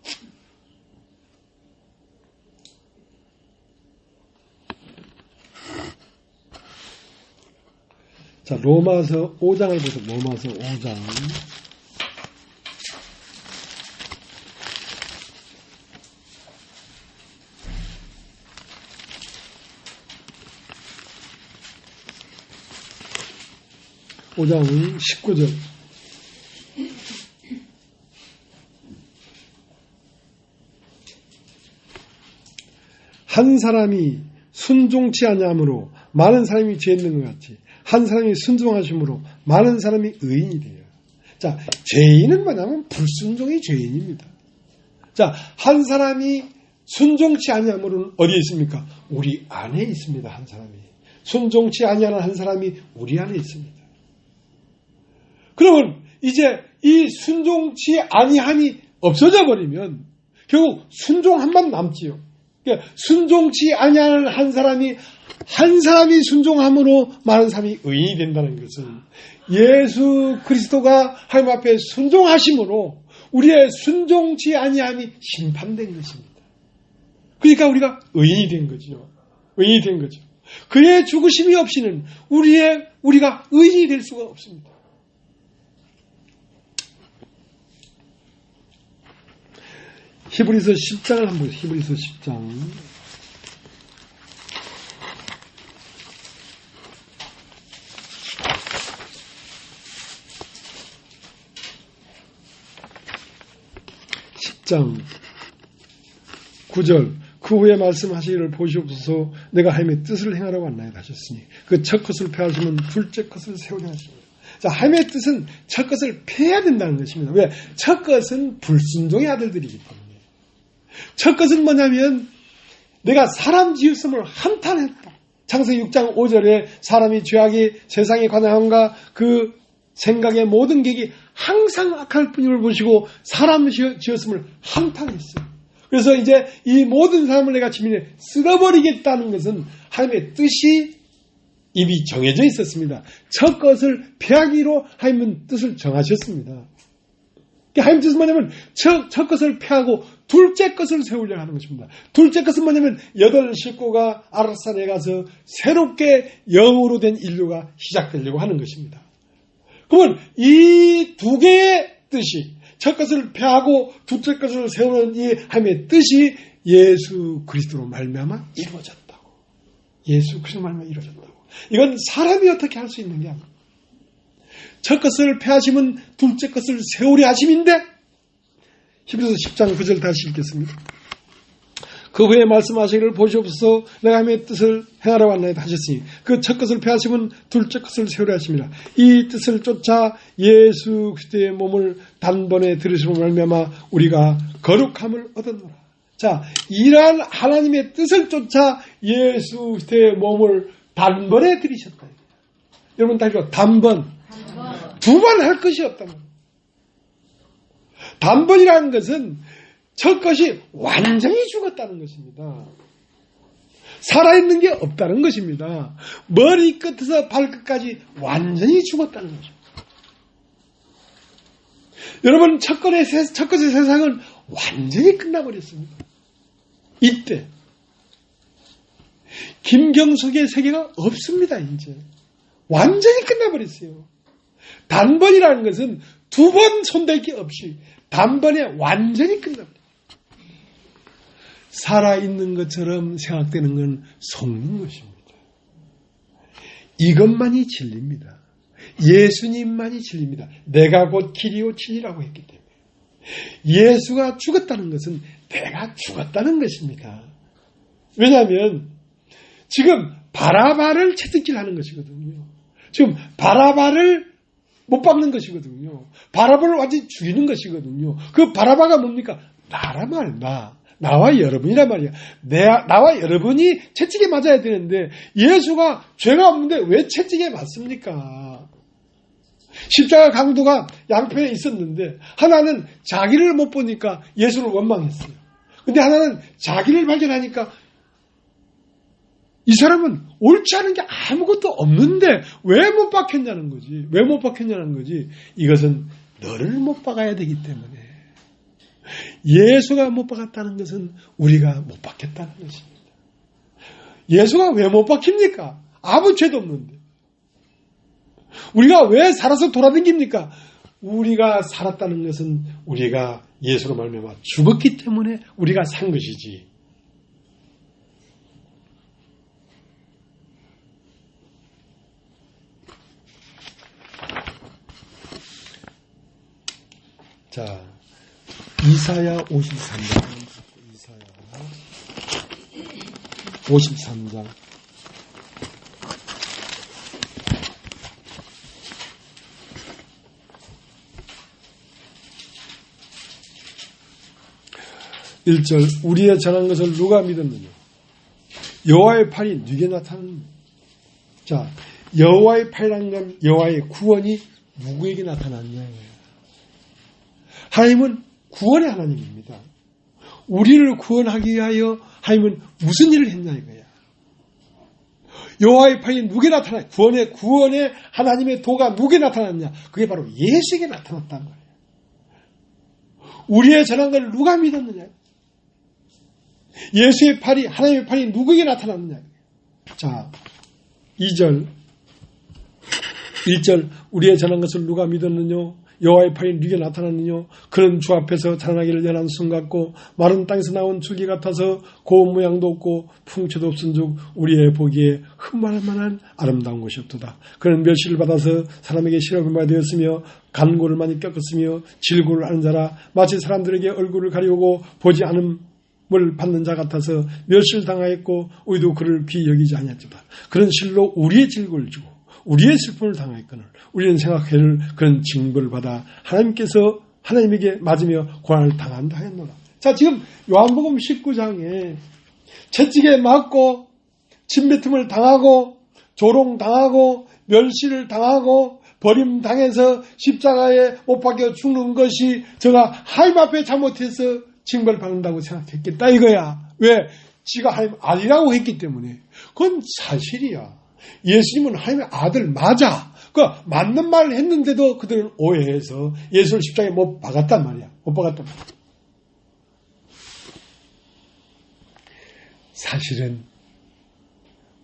자, 로마서 5장을 보세요. 로마서 5장. (5장 19절) 한 사람이 순종치 아니함으로 많은 사람이 죄 있는 것 같이 한 사람이 순종하심으로 많은 사람이 의인이 돼요. 자, 죄인은 뭐냐면 불순종이 죄인입니다. 자, 한 사람이 순종치 아니함으로는 어디에 있습니까? 우리 안에 있습니다. 한 사람이. 순종치 아니하는 한 사람이 우리 안에 있습니다. 그러면 이제 이 순종치 아니함이 없어져 버리면 결국 순종함만 남지요. 그러니까 순종치 아니하는 한 사람이 순종함으로 많은 사람이 의인이 된다는 것은 예수 그리스도가 하나님 앞에 순종하심으로 우리의 순종치 아니함이 심판된 것입니다. 그러니까 우리가 의인이 된 거죠. 의인이 된 거죠. 그의 죽으심이 없이는 우리가 의인이 될 수가 없습니다. 히브리서 10장을 한번 보세요. 히브리서 10장. 장 9절 그 후에 말씀하시기를 보시옵소서 내가 하나님의 뜻을 행하라고 왔나이다 하셨으니 그 첫 것을 폐하시면 둘째 것을 세우려 하십니다. 자, 하나님의 뜻은 첫 것을 폐해야 된다는 것입니다. 왜? 첫 것은 불순종의 아들들이기 때문에. 첫 것은 뭐냐면 내가 사람 지었음을 한탄했다. 창세기 6장 5절에 사람이 죄악이 세상에 관함과 그 생각의 모든 계획이 항상 악할 뿐임을 보시고 사람 지었음을 한탄했어요. 그래서 이제 이 모든 사람을 내가 지면에 쓸어버리겠다는 것은 하나님의 뜻이 이미 정해져 있었습니다. 첫 것을 폐하기로 하나님은 뜻을 정하셨습니다. 하나님 뜻은 뭐냐면 첫 것을 폐하고 둘째 것을 세우려고 하는 것입니다. 둘째 것은 뭐냐면 8 식구가 아라산에 가서 새롭게 영으로 된 인류가 시작되려고 하는 것입니다. 그러면 이 두 개의 뜻이 첫 것을 폐하고 둘째 것을 세우는 이 하나님의 뜻이 예수 그리스도로 말미암아 이루어졌다고. 예수 그리스도로 말미암아 이루어졌다고. 이건 사람이 어떻게 할 수 있는 게 아니에요. 첫 것을 폐하시면 둘째 것을 세우려 하심인데 히브리서 10장 9절 다시 읽겠습니다. 그 후에 말씀하시기를 보시옵소서 내가 하나님의 뜻을 행하러 왔나이다 하셨으니 그 첫 것을 폐하시면 둘째 것을 세우려 하심이라. 이 뜻을 쫓아 예수 그리스도의 몸을 단번에 들으심으로 말미암아 우리가 거룩함을 얻었노라. 자, 이러한 하나님의 뜻을 쫓아 예수 그리스도의 몸을 단번에 들이셨다. 여러분 다 이거 단번. 두 번 할 것이 없단 말이에요. 단번이라는 것은 첫 것이 완전히 죽었다는 것입니다. 살아있는 게 없다는 것입니다. 머리끝에서 발끝까지 완전히 죽었다는 것입니다. 여러분 첫 것의 세상은 완전히 끝나버렸습니다. 이때 김경석의 세계가 없습니다. 이제 완전히 끝나버렸어요. 단번이라는 것은 두 번 손댈 게 없이 단번에 완전히 끝납니다. 살아있는 것처럼 생각되는 건 속는 것입니다. 이것만이 진리입니다. 예수님만이 진리입니다. 내가 곧 길이요 진리라고 했기 때문에. 예수가 죽었다는 것은 내가 죽었다는 것입니다. 왜냐하면 지금 바라바를 채찍질하는 것이거든요. 지금 바라바를 못 박는 것이거든요. 바라바를 완전히 죽이는 것이거든요. 그 바라바가 뭡니까? 나란 말이야. 나와 여러분이란 말이야. 나와 여러분이 채찍에 맞아야 되는데 예수가 죄가 없는데 왜 채찍에 맞습니까? 십자가 강도가 양편에 있었는데 하나는 자기를 못 보니까 예수를 원망했어요. 근데 하나는 자기를 발견하니까 이 사람은 옳지 않은 게 아무것도 없는데 왜 못 박혔냐는 거지. 왜 못 박혔냐는 거지. 이것은 너를 못 박아야 되기 때문에. 예수가 못 박았다는 것은 우리가 못 박혔다는 것입니다. 예수가 왜 못 박힙니까? 아무 죄도 없는데. 우리가 왜 살아서 돌아다닙니까? 우리가 살았다는 것은 우리가 예수로 말미암아 죽었기 때문에 우리가 산 것이지. 자, 이사야 53장. 이사야. 53장 1절 우리의 전한 것을 누가 믿었느냐? 여호와의 팔이 누구에게 나타났느냐? 자, 여호와의 팔이라는 건 여호와의 구원이 누구에게 나타났냐? 하나님은 구원의 하나님입니다. 우리를 구원하기 위하여 하나님은 무슨 일을 했냐 이거야. 여호와의 팔이 누구에게 나타났냐? 구원의 하나님의 도가 누구에게 나타났냐? 그게 바로 예수에게 나타났다는 거예요. 우리의 전한 걸 누가 믿었느냐? 예수의 팔이, 하나님의 팔이 누구에게 나타났느냐? 자, 2절 1절 우리의 전한 것을 누가 믿었느냐? 여호와의 팔이 누구에게 나타났느냐? 그는 주 앞에서 자라나기를 연한 순 같고 마른 땅에서 나온 줄기 같아서 고운 모양도 없고 풍채도 없은즉 우리의 보기에 흠말할 만한 아름다운 것이었도다. 그는 멸시를 받아서 사람에게 시험을 되었으며 간고를 많이 꺾었으며 질고를 하는 자라 마치 사람들에게 얼굴을 가리우고 보지 않음을 받는 자 같아서 멸시를 당하였고 우리도 그를 귀히 여기지 아니하였도다. 그런 실로 우리의 질고를 주고 우리의 슬픔을 당하였거늘 우리는 생각해를 그런 징벌을 받아 하나님에게 맞으며 고난을 당한다 하였노라. 자, 지금 요한복음 19장에 채찍에 맞고 침뱉음을 당하고 조롱당하고 멸시를 당하고 버림당해서 십자가에 못 박혀 죽는 것이 저가 하나님 앞에 잘못해서 징벌 받는다고 생각했겠다 이거야. 왜? 지가 하나님 아니라고 했기 때문에. 그건 사실이야. 예수님은 하나님의 아들 맞아. 맞는 말을 했는데도 그들은 오해해서 예수를 십자가에 못 박았단 말이야. 못 박았단 말이야. 사실은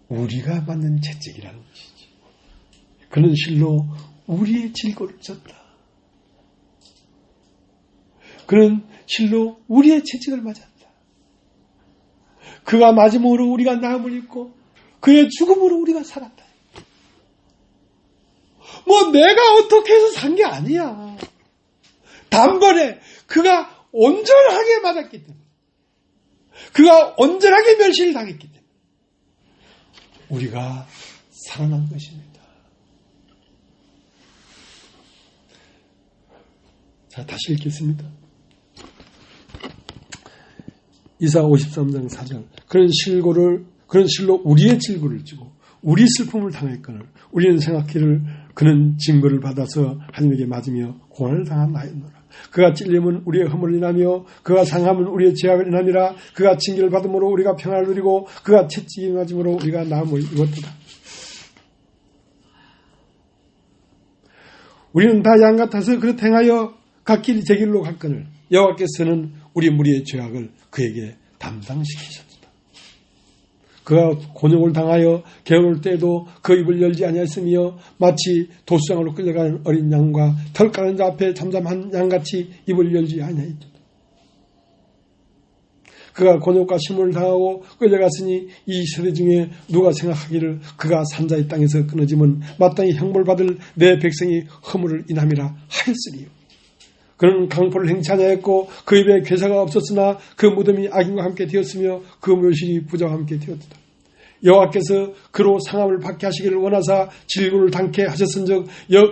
우리가 받는 채찍이라는 것이지. 그는 실로 우리의 질고를 졌다. 그는 실로 우리의 채찍을 맞았다. 그가 맞음으로 우리가 나음을 입고 그의 죽음으로 우리가 살았다. 뭐 내가 어떻게 해서 산 게 아니야. 단번에 그가 온전하게 맞았기 때문에 그가 온전하게 멸시를 당했기 때문에 우리가 살아난 것입니다. 자, 다시 읽겠습니다. 이사 53장 4절 그런 실로 우리의 질고를 지고 우리 슬픔을 당했거늘 우리는 생각기를 그는 징벌을 받아서 하나님에게 맞으며 고난을 당한 나였노라. 그가 찔림은 우리의 허물을 인하며 그가 상함은 우리의 죄악을 인함이라. 그가 징계를 받음으로 우리가 평안을 누리고 그가 채찍이 맞음으로 우리가 나음을 입었도다. 우리는 다 양 같아서 그릇 행하여 각길 제 길로 갔거늘 여호와께서는 우리 무리의 죄악을 그에게 담당시키셨다. 그가 곤욕을 당하여 개운을 때에도 그 입을 열지 아니하였으며 마치 도수장으로 끌려가는 어린 양과 털 까는 자 앞에 잠잠한 양같이 입을 열지 아니하였다. 그가 곤욕과 심을 당하고 끌려갔으니 이 세대 중에 누가 생각하기를 그가 산자의 땅에서 끊어지면 마땅히 형벌받을 내 백성이 허물을 인함이라 하였으리요. 그는 강포를 행치 아니하였고 그 입에 괴사가 없었으나 그 무덤이 악인과 함께 되었으며 그 묘실이 부자와 함께 되었다. 여호와께서 그로 상함을 받게 하시기를 원하사 질고를 당케 하셨은즉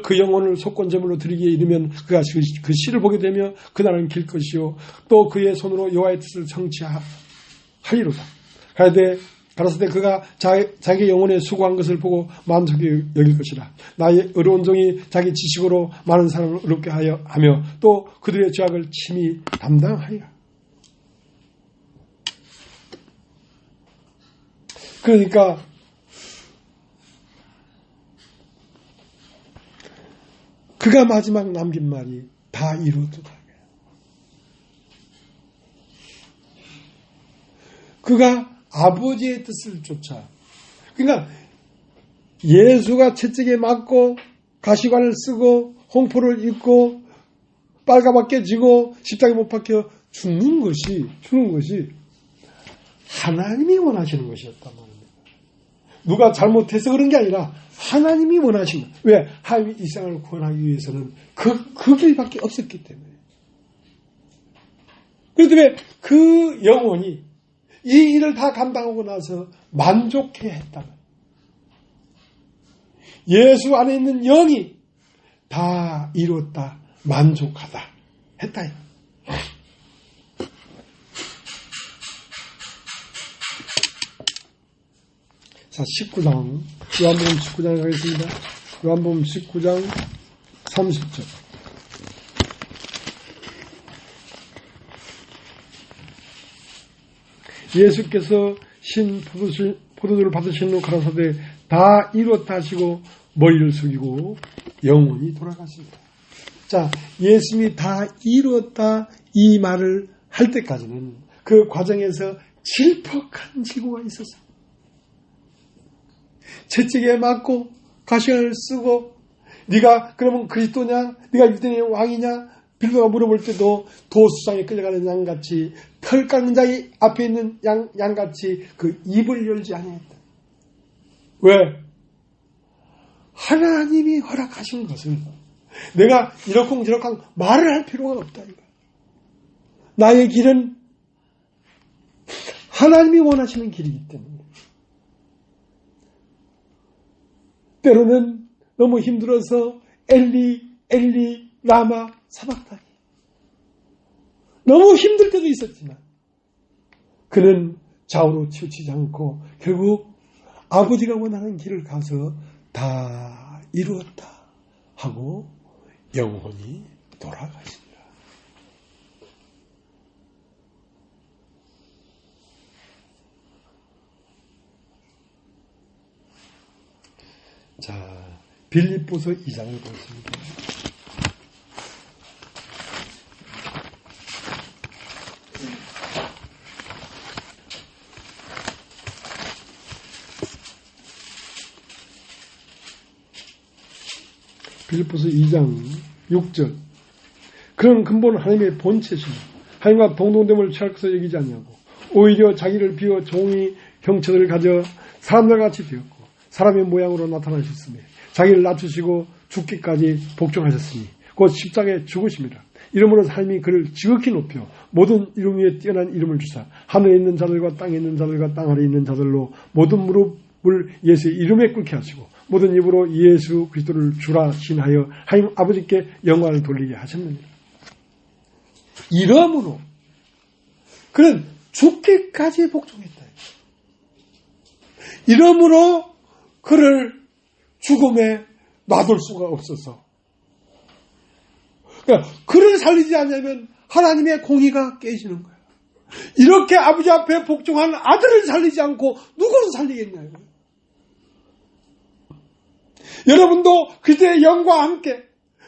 그 영혼을 속건제물로 드리기에 이르면 그가 그 씨를 보게 되며 그날은 길 것이요 또 그의 손으로 여호와의 뜻을 성취하리로다. 가라사대 그가 자기 영혼에 수고한 것을 보고 만족히 여길 것이라. 나의 의로운 종이 자기 지식으로 많은 사람을 의롭게 하며 또 그들의 죄악을 친히 담당하리라. 그러니까 그가 마지막 남긴 말이 다 이루어졌다. 그가 아버지의 뜻을 쫓아. 그러니까 예수가 채찍에 맞고 가시관을 쓰고 홍포를 입고 빨가벗게 지고 십자가에 못 박혀 죽는 것이 하나님이 원하시는 것이었단 말입니다. 누가 잘못해서 그런 게 아니라 하나님이 원하신 것. 왜? 하나님이 이 세상을 구원하기 위해서는 그 길밖에 없었기 때문에. 그렇기 때문에 그 영혼이 이 일을 다 감당하고 나서 만족해 했다. 예수 안에 있는 영이 다 이뤘다, 만족하다 했다. 자, 19장, 요한복음 19장에 가겠습니다. 요한복음 19장 30절. 예수께서 신 포도주를 받으신 후 가라사대 다 이뤘다 하시고 머리를 숙이고 영원히 돌아가십니다. 자, 예수님이 다 이뤘다 이 말을 할 때까지는 그 과정에서 질퍽한 지구가 있었어요. 채찍에 맞고 가시관을 쓰고 네가 그러면 그리스도냐? 네가 유대인의 왕이냐? 빌보가 물어볼 때도 도수장에 끌려가는 양같이 털깡자기 앞에 있는 양같이 그 입을 열지 아니했다. 왜? 하나님이 허락하신 것을 내가 이러쿵저러쿵 말을 할 필요가 없다. 이거. 나의 길은 하나님이 원하시는 길이기 때문에. 때로는 너무 힘들어서 엘리 라마 사박다니 너무 힘들 때도 있었지만 그는 좌우로 치우치지 않고 결국 아버지가 원하는 길을 가서 다 이루었다 하고 영혼이 돌아가신다. 자, 빌립보서 2장을 보겠습니다. 빌립보서 2장 6절. 그런 근본은 하나님의 본체시며 하나님과 동등됨을 취할 것을 여기지 아니하고 오히려 자기를 비워 종의 형체를 가져 사람들과 같이 되었고 사람의 모양으로 나타나셨으며 자기를 낮추시고 죽기까지 복종하셨으니 곧 십자가에 죽으심이라. 이러므로 하나님이 그를 지극히 높여 모든 이름 위에 뛰어난 이름을 주사 하늘에 있는 자들과 땅에 있는 자들과 땅 아래에 있는 자들로 모든 무릎을 예수의 이름에 꿇게 하시고 모든 입으로 예수 그리스도를 주라 신하여 하나님 아버지께 영광을 돌리게 하셨느니라. 이러므로 그는 죽기까지 복종했다. 이러므로 그를 죽음에 놔둘 수가 없어서 그러니까 그를 살리지 않으면 하나님의 공의가 깨지는 거예요. 이렇게 아버지 앞에 복종한 아들을 살리지 않고 누구를 살리겠냐고요. 여러분도 그때의 영과 함께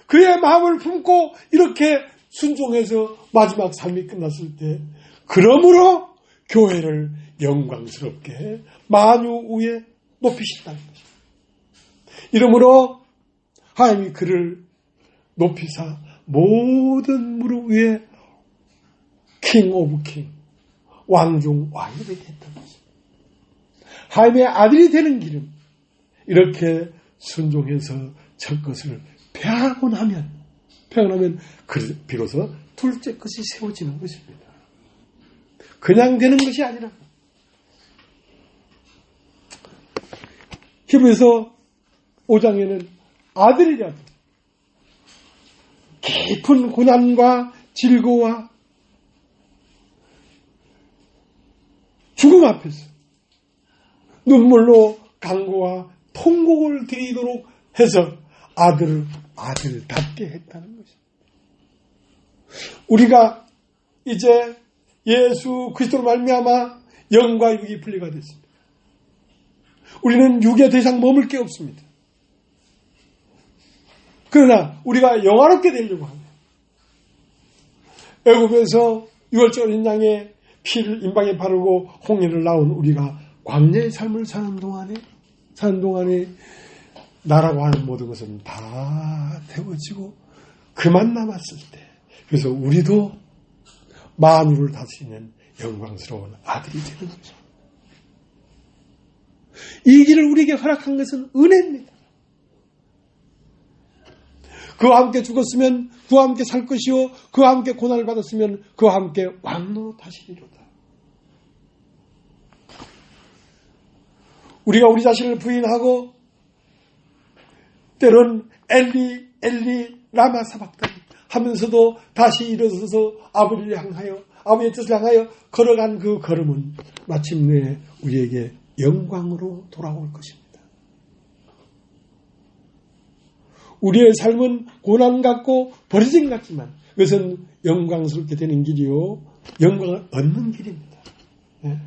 그의 마음을 품고 이렇게 순종해서 마지막 삶이 끝났을 때 그러므로 교회를 영광스럽게 만유 위에 높이신다는 것입니다. 이러므로 하나님이 그를 높이사 모든 무릎 위에 킹 오브 킹, 왕 중 왕이 되게 했다는 것입니다. 하나님의 아들이 되는 길은 이렇게 순종해서 첫 것을 폐하고 나면 비로소 둘째 것이 세워지는 것입니다. 그냥 되는 것이 아니라 히브리서 5장에는 아들이라도 깊은 고난과 질고와 죽음 앞에서 눈물로 간구와 통곡을 드리도록 해서 아들답게 했다는 것입니다. 우리가 이제 예수 그리스도로 말미암아 영과 육이 분리가 됐습니다. 우리는 육에 더 이상 머물 게 없습니다. 그러나 우리가 영화롭게 되려고 합니다. 애굽에서 6월절 어린 양의 피를 임방에 바르고 홍해를 나온 우리가 광야의 삶을 사는 동안에 나라고 하는 모든 것은 다 태워지고 그만 남았을 때 그래서 우리도 만유를 다스리는 영광스러운 아들이 되는 거죠. 이 길을 우리에게 허락한 것은 은혜입니다. 그와 함께 죽었으면 그와 함께 살 것이요 그와 함께 고난을 받았으면 그와 함께 왕노 다시리로다. 우리가 우리 자신을 부인하고 때론 엘리 엘리 라마 사박다니 하면서도 다시 일어서서 아버지를 향하여 아버지의 뜻을 향하여 걸어간 그 걸음은 마침내 우리에게 영광으로 돌아올 것입니다. 우리의 삶은 고난 같고 버리짐 같지만 그것은 영광스럽게 되는 길이요 영광을 얻는 길입니다. 네.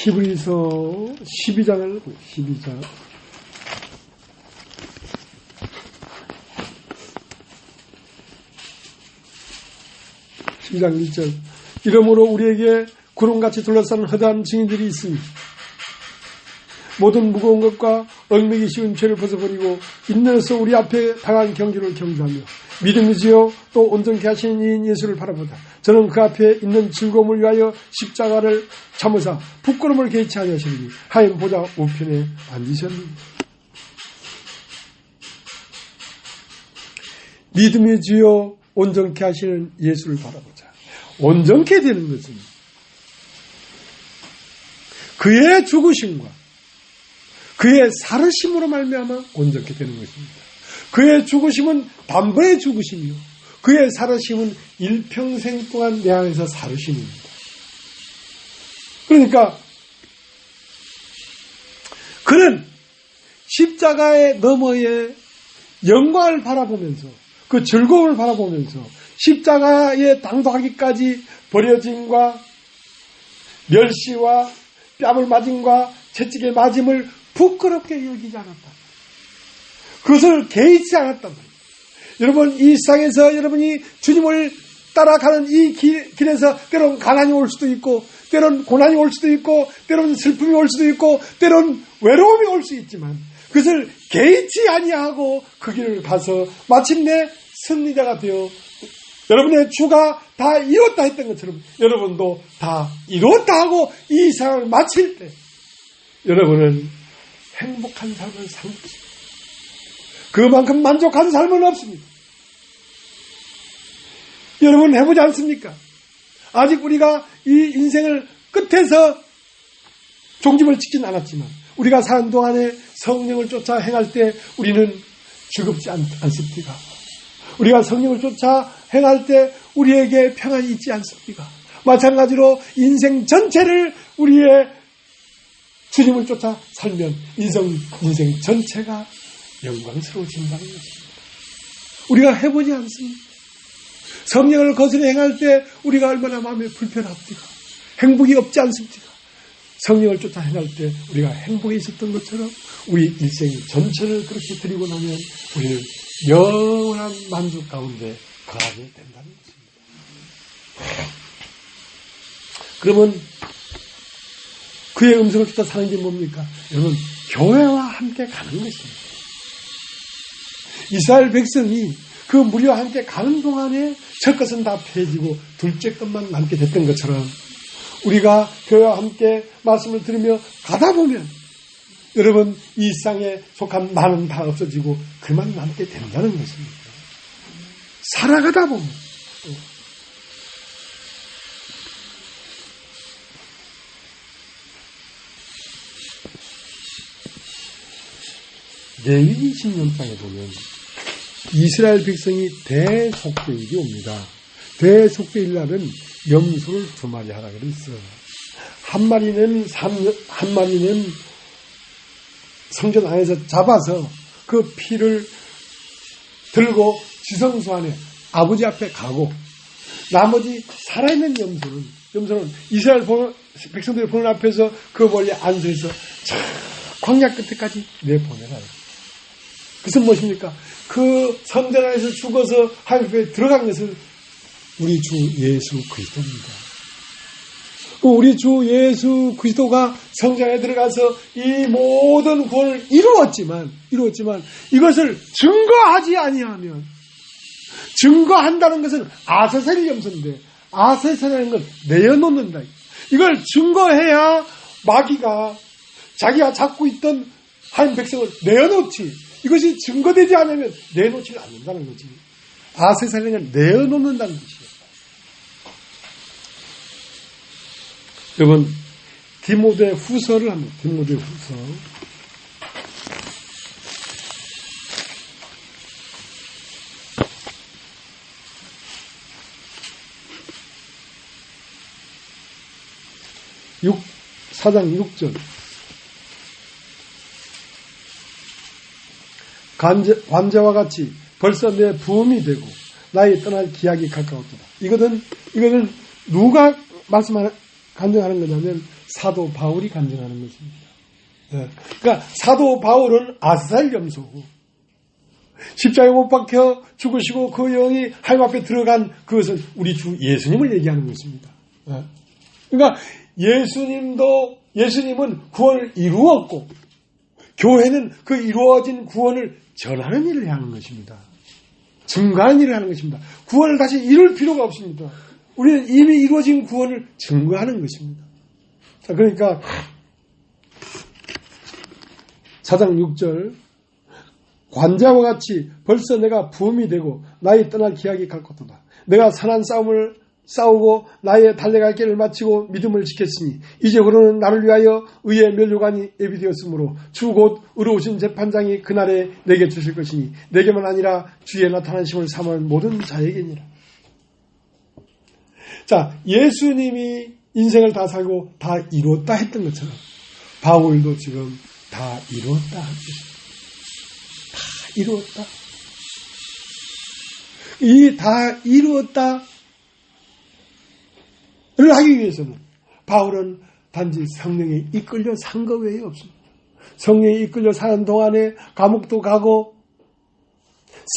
히브리서 12장을 12장 12장 1절 이러므로 우리에게 구름같이 둘러싼 허다한 증인들이 있으니 모든 무거운 것과 얽매기 쉬운 죄를 벗어버리고 인내로서 우리 앞에 당한 경주를 경주하며 믿음이지요 또 온전케 하시는 이인 예수를 바라보다 저는 그 앞에 있는 즐거움을 위하여 십자가를 참으사 부끄러움을 개의치 아니하시니 하인 보좌 우편에 앉으셨느니라. 믿음이지요 온전케 하시는 예수를 바라보자. 온전케 되는 것은 그의 죽으심과 그의 살으심으로 말미암아 온전케 되는 것입니다. 그의 죽으심은 단번에 죽으심이요 그의 살으심은 일평생 동안 내 안에서 살으심입니다. 그러니까 그는 십자가의 너머에 영광을 바라보면서 그 즐거움을 바라보면서 십자가에 당도하기까지 버려짐과 멸시와 뺨을 맞음과 채찍에 맞음을 부끄럽게 여기지 않았다. 그것을 개의치 않았단 말이에요. 여러분 이 세상에서 여러분이 주님을 따라가는 이 길에서 때론 가난이 올 수도 있고 때론 고난이 올 수도 있고 때론 슬픔이 올 수도 있고 때론 외로움이 올 수 있지만 그것을 개의치 아니하고 그 길을 가서 마침내 승리자가 되어 여러분의 주가 다 이뤘다 했던 것처럼 여러분도 다 이뤘다 하고 이 상황을 마칠 때 여러분은 행복한 삶을 살 것입니다. 그만큼 만족한 삶은 없습니다. 여러분 해보지 않습니까? 아직 우리가 이 인생을 끝에서 종집을 찍진 않았지만 우리가 사는 동안에 성령을 쫓아 행할 때 우리는 즐겁지 않습니까? 우리가 성령을 쫓아 행할 때 우리에게 평안이 있지 않습니까? 마찬가지로 인생 전체를 우리의 주님을 쫓아 살면 인생 전체가 영광스러워진다는 것입니다. 우리가 해보지 않습니까? 성령을 거스려 행할 때 우리가 얼마나 마음에 불편합니까? 행복이 없지 않습니까? 성령을 쫓아 행할 때 우리가 행복에 있었던 것처럼 우리 일생 전체를 그렇게 드리고 나면 우리는 영원한 만족 가운데 거하게 된다는 것입니다. 그러면 그의 음성을 쫓아 사는 게 뭡니까? 여러분 교회와 함께 가는 것입니다. 이스라엘 백성이 그 무리와 함께 가는 동안에 첫 것은 다 폐해지고 둘째 것만 남게 됐던 것처럼 우리가 교회와 함께 말씀을 들으며 가다 보면 여러분 이 세상에 속한 많은 다 없어지고 그만 남게 된다는 것입니다. 살아가다 보면 레위기 10년장에 보면 이스라엘 백성이 대속죄일이 옵니다. 대속죄일 날은 염소를 2마리 하라 그랬어요. 한 마리는 성전 안에서 잡아서 그 피를 들고 지성소 안에 아버지 앞에 가고 나머지 살아있는 염소는 이스라엘 백성들의 보는 앞에서 그 멀리 안수해서 저 광야 끝에까지 내보내라. 그것은 무엇입니까? 그 성전 안에서 죽어서 하늘에 들어간 것은 우리 주 예수 그리스도입니다. 우리 주 예수 그리스도가 성전에 들어가서 이 모든 구원을 이루었지만 이것을 증거하지 아니하면 증거한다는 것은 아세셀 염소인데 아세셀이라는 건 내어놓는다. 이걸 증거해야 마귀가 자기가 잡고 있던 한 백성을 내어놓지 이것이 증거되지 않으면 내놓지를 않는다는 거지. 아세살령을 내어놓는다는 뜻이에요. 여러분, 디모데 후서를 합니다. 디모데 후서. 사장 6절. 관제와 같이 벌써 내 부음이 되고 나의 떠날 기약이 가까웠다. 이거는 누가 간증하는 거냐면 사도 바울이 간증하는 것입니다. 네. 그러니까 사도 바울은 아스살 염소고 십자가에 못 박혀 죽으시고 그 영이 하나님 앞에 들어간 그것은 우리 주 예수님을 얘기하는 것입니다. 네. 그러니까 예수님은 구원을 이루었고 교회는 그 이루어진 구원을 전하는 일을 하는 것입니다. 증거하는 일을 하는 것입니다. 구원을 다시 이룰 필요가 없습니다. 우리는 이미 이루어진 구원을 증거하는 것입니다. 자, 그러니까 4장 6절 관자와 같이 벌써 내가 부음이 되고 나의 떠날 기약이 가깝도다. 내가 선한 싸움을 싸우고 나의 달려갈 길을 마치고 믿음을 지켰으니 이제부로는 나를 위하여 의의 면류관이 예비되었으므로 주 곧 의로우신 재판장이 그날에 내게 주실 것이니 내게만 아니라 주의 나타나심을 삼은 모든 자에게니라. 자, 예수님이 인생을 다 살고 다 이루었다 했던 것처럼 바울도 지금 다 이루었다 한 것입니다. 다 이루었다. 이 다 이루었다 를 하기 위해서는 바울은 단지 성령에 이끌려 산 것 외에 없습니다. 성령에 이끌려 사는 동안에 감옥도 가고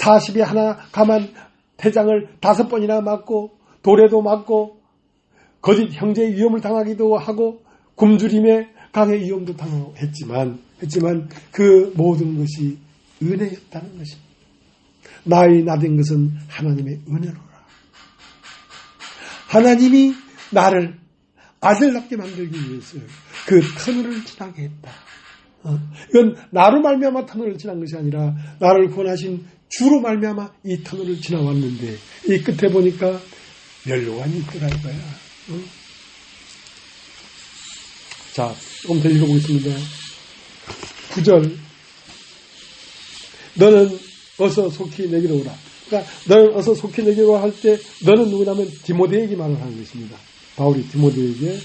40에 하나 감한 태장을 5번이나 맞고 돌에도 맞고 거짓 형제의 위험을 당하기도 하고 굶주림에 강의 위험도 당하고 했지만 그 모든 것이 은혜였다는 것입니다. 나의 나된 것은 하나님의 은혜로라. 하나님이 나를 아들답게 만들기 위해서 그 터널을 지나게 했다. 이건 나로 말미암아 터널을 지난 것이 아니라 나를 구원하신 주로 말미암아 이 터널을 지나왔는데 이 끝에 보니까 면류관이 있더라 이거야. 자, 조금 더 읽어보겠습니다. 9절 너는 어서 속히 내게로 오라. 그러니까 너는 어서 속히 내게로 할 때 너는 누구냐면 디모데에게 말을 하는 것입니다. 바울이 디모데에게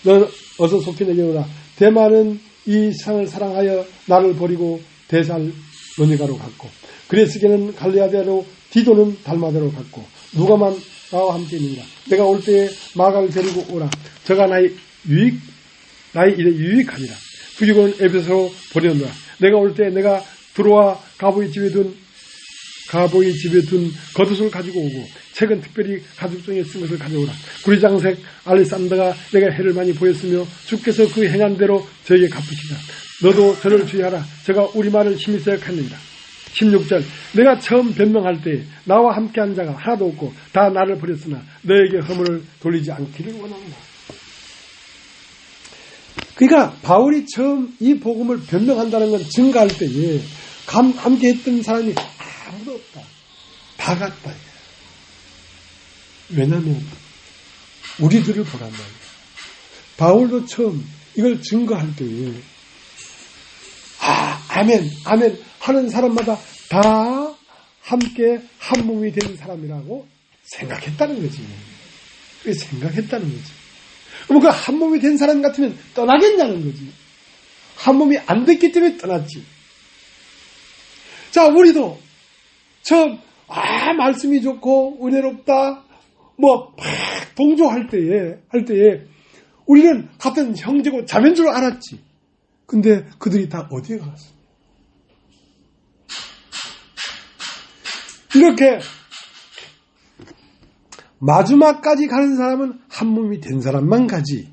너는 어서 속히 내게로 오라. 대만은 이 세상을 사랑하여 나를 버리고 데살로니가로 갔고 그레스게는 갈레아데로 디도는 달마데로 갔고 누가만 나와 함께 있느니라. 내가 올 때에 마가를 데리고 오라. 저가 나의 일에 유익하니라. 그리고는 에베소로 보내노라. 내가 올 때 내가 드로아 가보이 집에 둔 겉옷을 가지고 오고 책은 특별히 가죽 종이에 쓴 것을 가져오라. 구리장색 알렉산더가 내가 해를 많이 보였으며 주께서 그 행한 대로 저에게 갚으시라. 너도 저를 주의하라. 제가 우리 말을 심히 생각하느니라. 16절 내가 처음 변명할 때 나와 함께한 자가 하나도 없고 다 나를 버렸으나 너에게 허물을 돌리지 않기를 원합니다. 그러니까 바울이 처음 이 복음을 변명한다는 건 증가할 때에 함께 했던 사람이 아무도 없다. 다 갔다. 왜냐하면 우리들을 보란 말이야. 바울도 처음 이걸 증거할 때에 아멘 하는 사람마다 다 함께 한 몸이 된 사람이라고 생각했다는 거지. 생각했다는 거지. 그럼 그 한 몸이 된 사람 같으면 떠나겠냐는 거지. 한 몸이 안 됐기 때문에 떠났지. 자, 우리도 처음 말씀이 좋고 은혜롭다 막 동조할 때에 우리는 같은 형제고 자매인 줄 알았지. 근데 그들이 다 어디에 갔어? 이렇게 마지막까지 가는 사람은 한 몸이 된 사람만 가지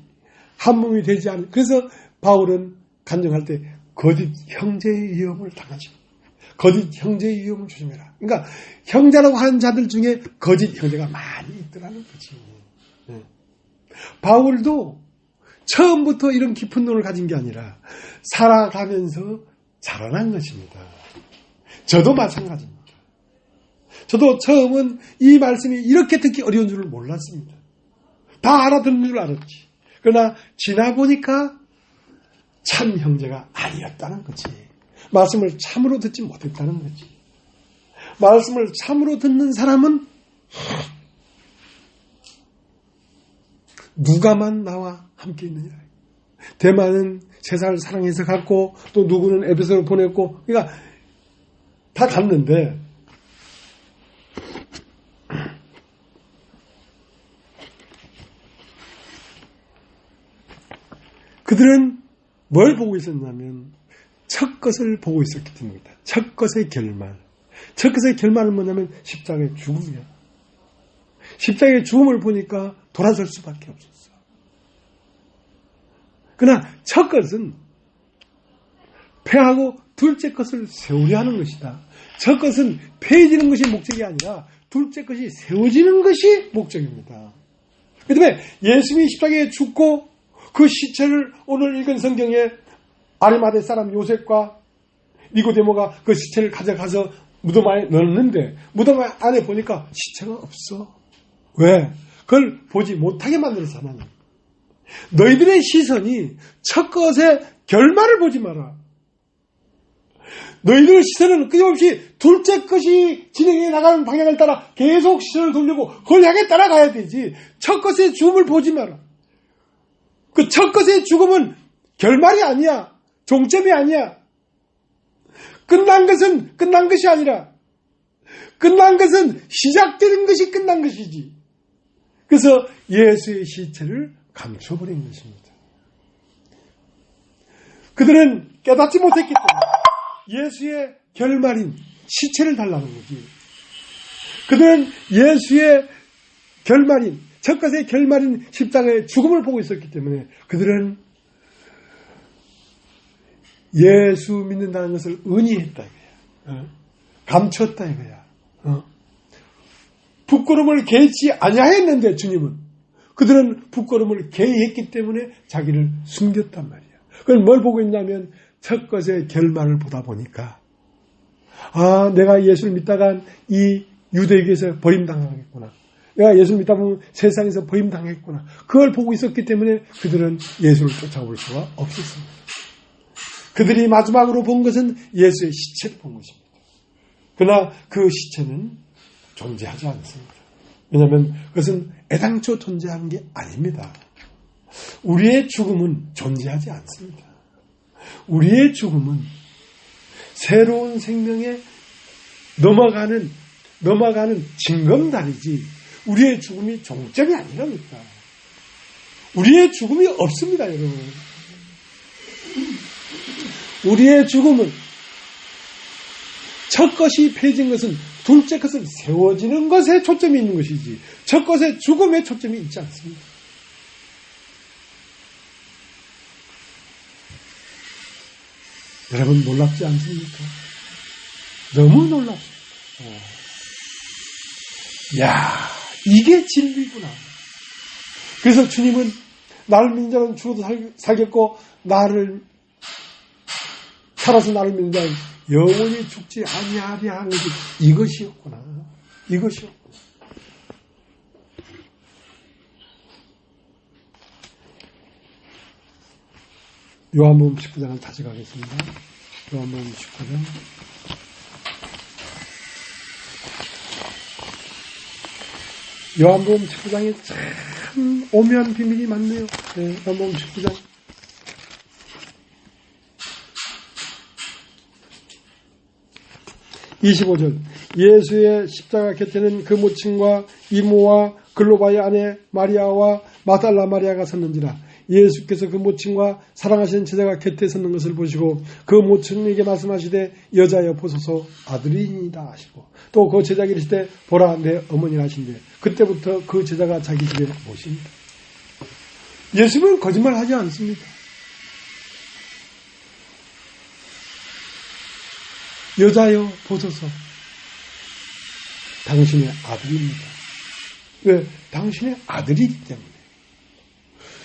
한 몸이 되지 않은. 그래서 바울은 간증할 때 거짓 형제의 위험을 당하지. 거짓 형제의 위험을 조심해라. 그러니까 형제라고 하는 자들 중에 거짓 형제가 많이 있더라는 거지. 바울도 처음부터 이런 깊은 눈을 가진 게 아니라 살아가면서 자라난 것입니다. 저도 마찬가지입니다. 저도 처음은 이 말씀이 이렇게 듣기 어려운 줄을 몰랐습니다. 다 알아듣는 줄 알았지. 그러나 지나보니까 참 형제가 아니었다는 거지. 말씀을 참으로 듣지 못했다는 거지. 말씀을 참으로 듣는 사람은 누가만 나와 함께 있느냐. 대만은 세상을 사랑해서 갔고 또 누구는 에베소로 보냈고 그러니까 다 갔는데 그들은 뭘 보고 있었냐면 첫 것을 보고 있었기 때문입니다. 첫 것의 결말. 첫 것의 결말은 뭐냐면 십자가의 죽음이야. 십자가의 죽음을 보니까 돌아설 수밖에 없었어. 그러나 첫 것은 패하고 둘째 것을 세우려 하는 것이다. 첫 것은 패해지는 것이 목적이 아니라 둘째 것이 세워지는 것이 목적입니다. 그 다음에 예수님이 십자가에 죽고 그 시체를 오늘 읽은 성경에 아리마대 사람 요셉과 니고데모가 그 시체를 가져가서 무덤 안에 넣었는데 무덤 안에 보니까 시체가 없어. 왜? 그걸 보지 못하게 만들어서 하나님. 너희들의 시선이 첫 것의 결말을 보지 마라. 너희들의 시선은 끊임없이 둘째 것이 진행해 나가는 방향을 따라 계속 시선을 돌리고 그걸 향해 따라가야 되지. 첫 것의 죽음을 보지 마라. 그 첫 것의 죽음은 결말이 아니야. 종점이 아니야. 끝난 것은 끝난 것이 아니라 끝난 것은 시작되는 것이 끝난 것이지. 그래서 예수의 시체를 감춰버린 것입니다. 그들은 깨닫지 못했기 때문에 예수의 결말인 시체를 달라는 거지. 그들은 예수의 결말인 첫 것의 결말인 십자가의 죽음을 보고 있었기 때문에 그들은 예수 믿는다는 것을 은희했다 이거야. 감췄다 이거야. 부끄러움을 개의치 아니하였는데 주님은 그들은 부끄러움을 개의했기 때문에 자기를 숨겼단 말이야. 그걸 뭘 보고 있냐면 첫 것의 결말을 보다 보니까 아 내가 예수를 믿다가 이 유대교에서 버림당하겠구나. 내가 예수를 믿다 보면 세상에서 버림당했구나. 그걸 보고 있었기 때문에 그들은 예수를 쫓아올 수가 없었습니다. 그들이 마지막으로 본 것은 예수의 시체를 본 것입니다. 그러나 그 시체는 존재하지 않습니다. 왜냐하면 그것은 애당초 존재하는 게 아닙니다. 우리의 죽음은 존재하지 않습니다. 우리의 죽음은 새로운 생명에 넘어가는 징검다리지 우리의 죽음이 종점이 아니랍니다. 우리의 죽음이 없습니다, 여러분. 우리의 죽음은 첫 것이 폐해진 것은 둘째 것을 세워지는 것에 초점이 있는 것이지 첫 것의 죽음에 초점이 있지 않습니다. 여러분 놀랍지 않습니까? 너무 놀랍습니다. 야, 이게 진리구나. 그래서 주님은 나를 믿는 자는 죽어도 살겠고 나를 살아서 나를 믿는 자는 영원히 죽지 아니하리라 하는 것이 이것이었구나. 이것이었구나. 요한복음 19장을 다시 가겠습니다. 요한복음 19장. 요한복음 19장에 참 오묘한 비밀이 많네요. 네, 요한복음 19장. (25절) 예수의 십자가 곁에는 그 모친과 이모와 글로바의 아내 마리아와 마달라 마리아가 섰는지라. 예수께서 그 모친과 사랑하시는 제자가 곁에 섰는 것을 보시고 그 모친에게 말씀하시되 여자여 보소서 아들이니이다 하시고 또 그 제자에게 이르시되 보라 내 어머니라 하신대 그때부터 그 제자가 자기 집에 모십니다. 예수님은 거짓말하지 않습니다. 여자여 보소서 당신의 아들입니다. 왜? 당신의 아들이기 때문에.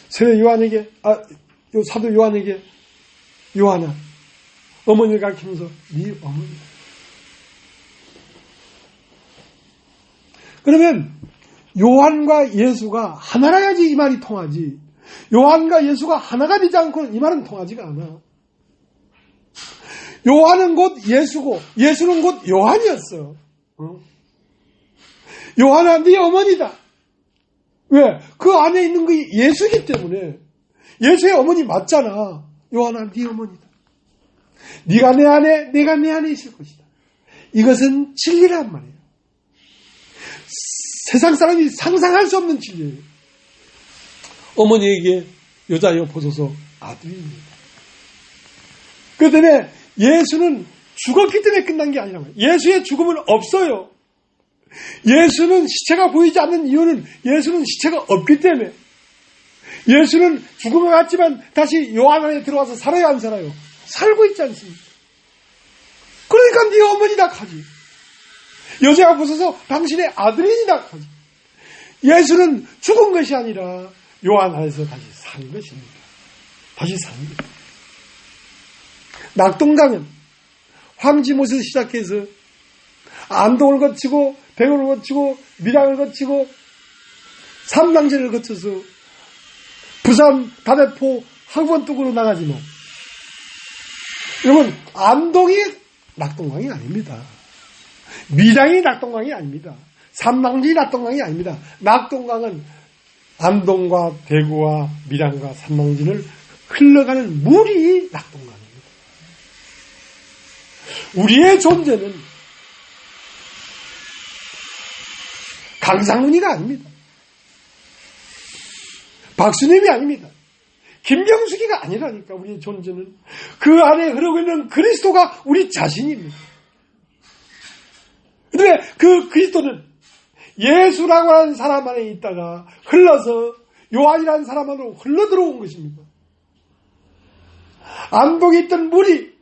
세례 요한에게 사도 요한에게 요한아 어머니를 가리키면서 네 어머니 그러면 요한과 예수가 하나라야지 이 말이 통하지. 요한과 예수가 하나가 되지 않고는 이 말은 통하지가 않아. 요한은 곧 예수고 예수는 곧 요한이었어. 요한아 네 어머니다. 왜? 그 안에 있는 게 예수이기 때문에. 예수의 어머니 맞잖아. 요한아 네 어머니다. 네가 내 안에 내가 내 안에 있을 것이다. 이것은 진리란 말이에요. 세상 사람이 상상할 수 없는 진리예요. 어머니에게 여자여 보소서 아들입니다. 그 때문에 예수는 죽었기 때문에 끝난 게 아니란 말이에요. 예수의 죽음은 없어요. 예수는 시체가 보이지 않는 이유는 예수는 시체가 없기 때문에. 예수는 죽음을 갔지만 다시 요한 안에 들어와서 살아야 안 살아요? 살고 있지 않습니까? 그러니까 네 어머니다 하지. 여자가 보소서 당신의 아들이니라 하지. 예수는 죽은 것이 아니라 요한 안에서 다시 산 것입니다. 다시 삽니다. 낙동강은 황지못에서 시작해서 안동을 거치고 대구를 거치고 밀양을 거치고 삼당제를 거쳐서 부산 다대포 학원뚝으로 나가지만 여러분 안동이 낙동강이 아닙니다. 밀양이 낙동강이 아닙니다. 삼당제이 낙동강이 아닙니다. 낙동강은 안동과 대구와 밀양과 삼당제를 흘러가는 물이 낙동강입니다. 우리의 존재는 강상훈이가 아닙니다. 박수님이 아닙니다. 김병숙이가 아니라니까. 우리의 존재는 그 안에 흐르고 있는 그리스도가 우리 자신입니다. 그런데 그 그리스도는 예수라고 하는 사람 안에 있다가 흘러서 요한이라는 사람 안으로 흘러 들어온 것입니다. 안동에 있던 물이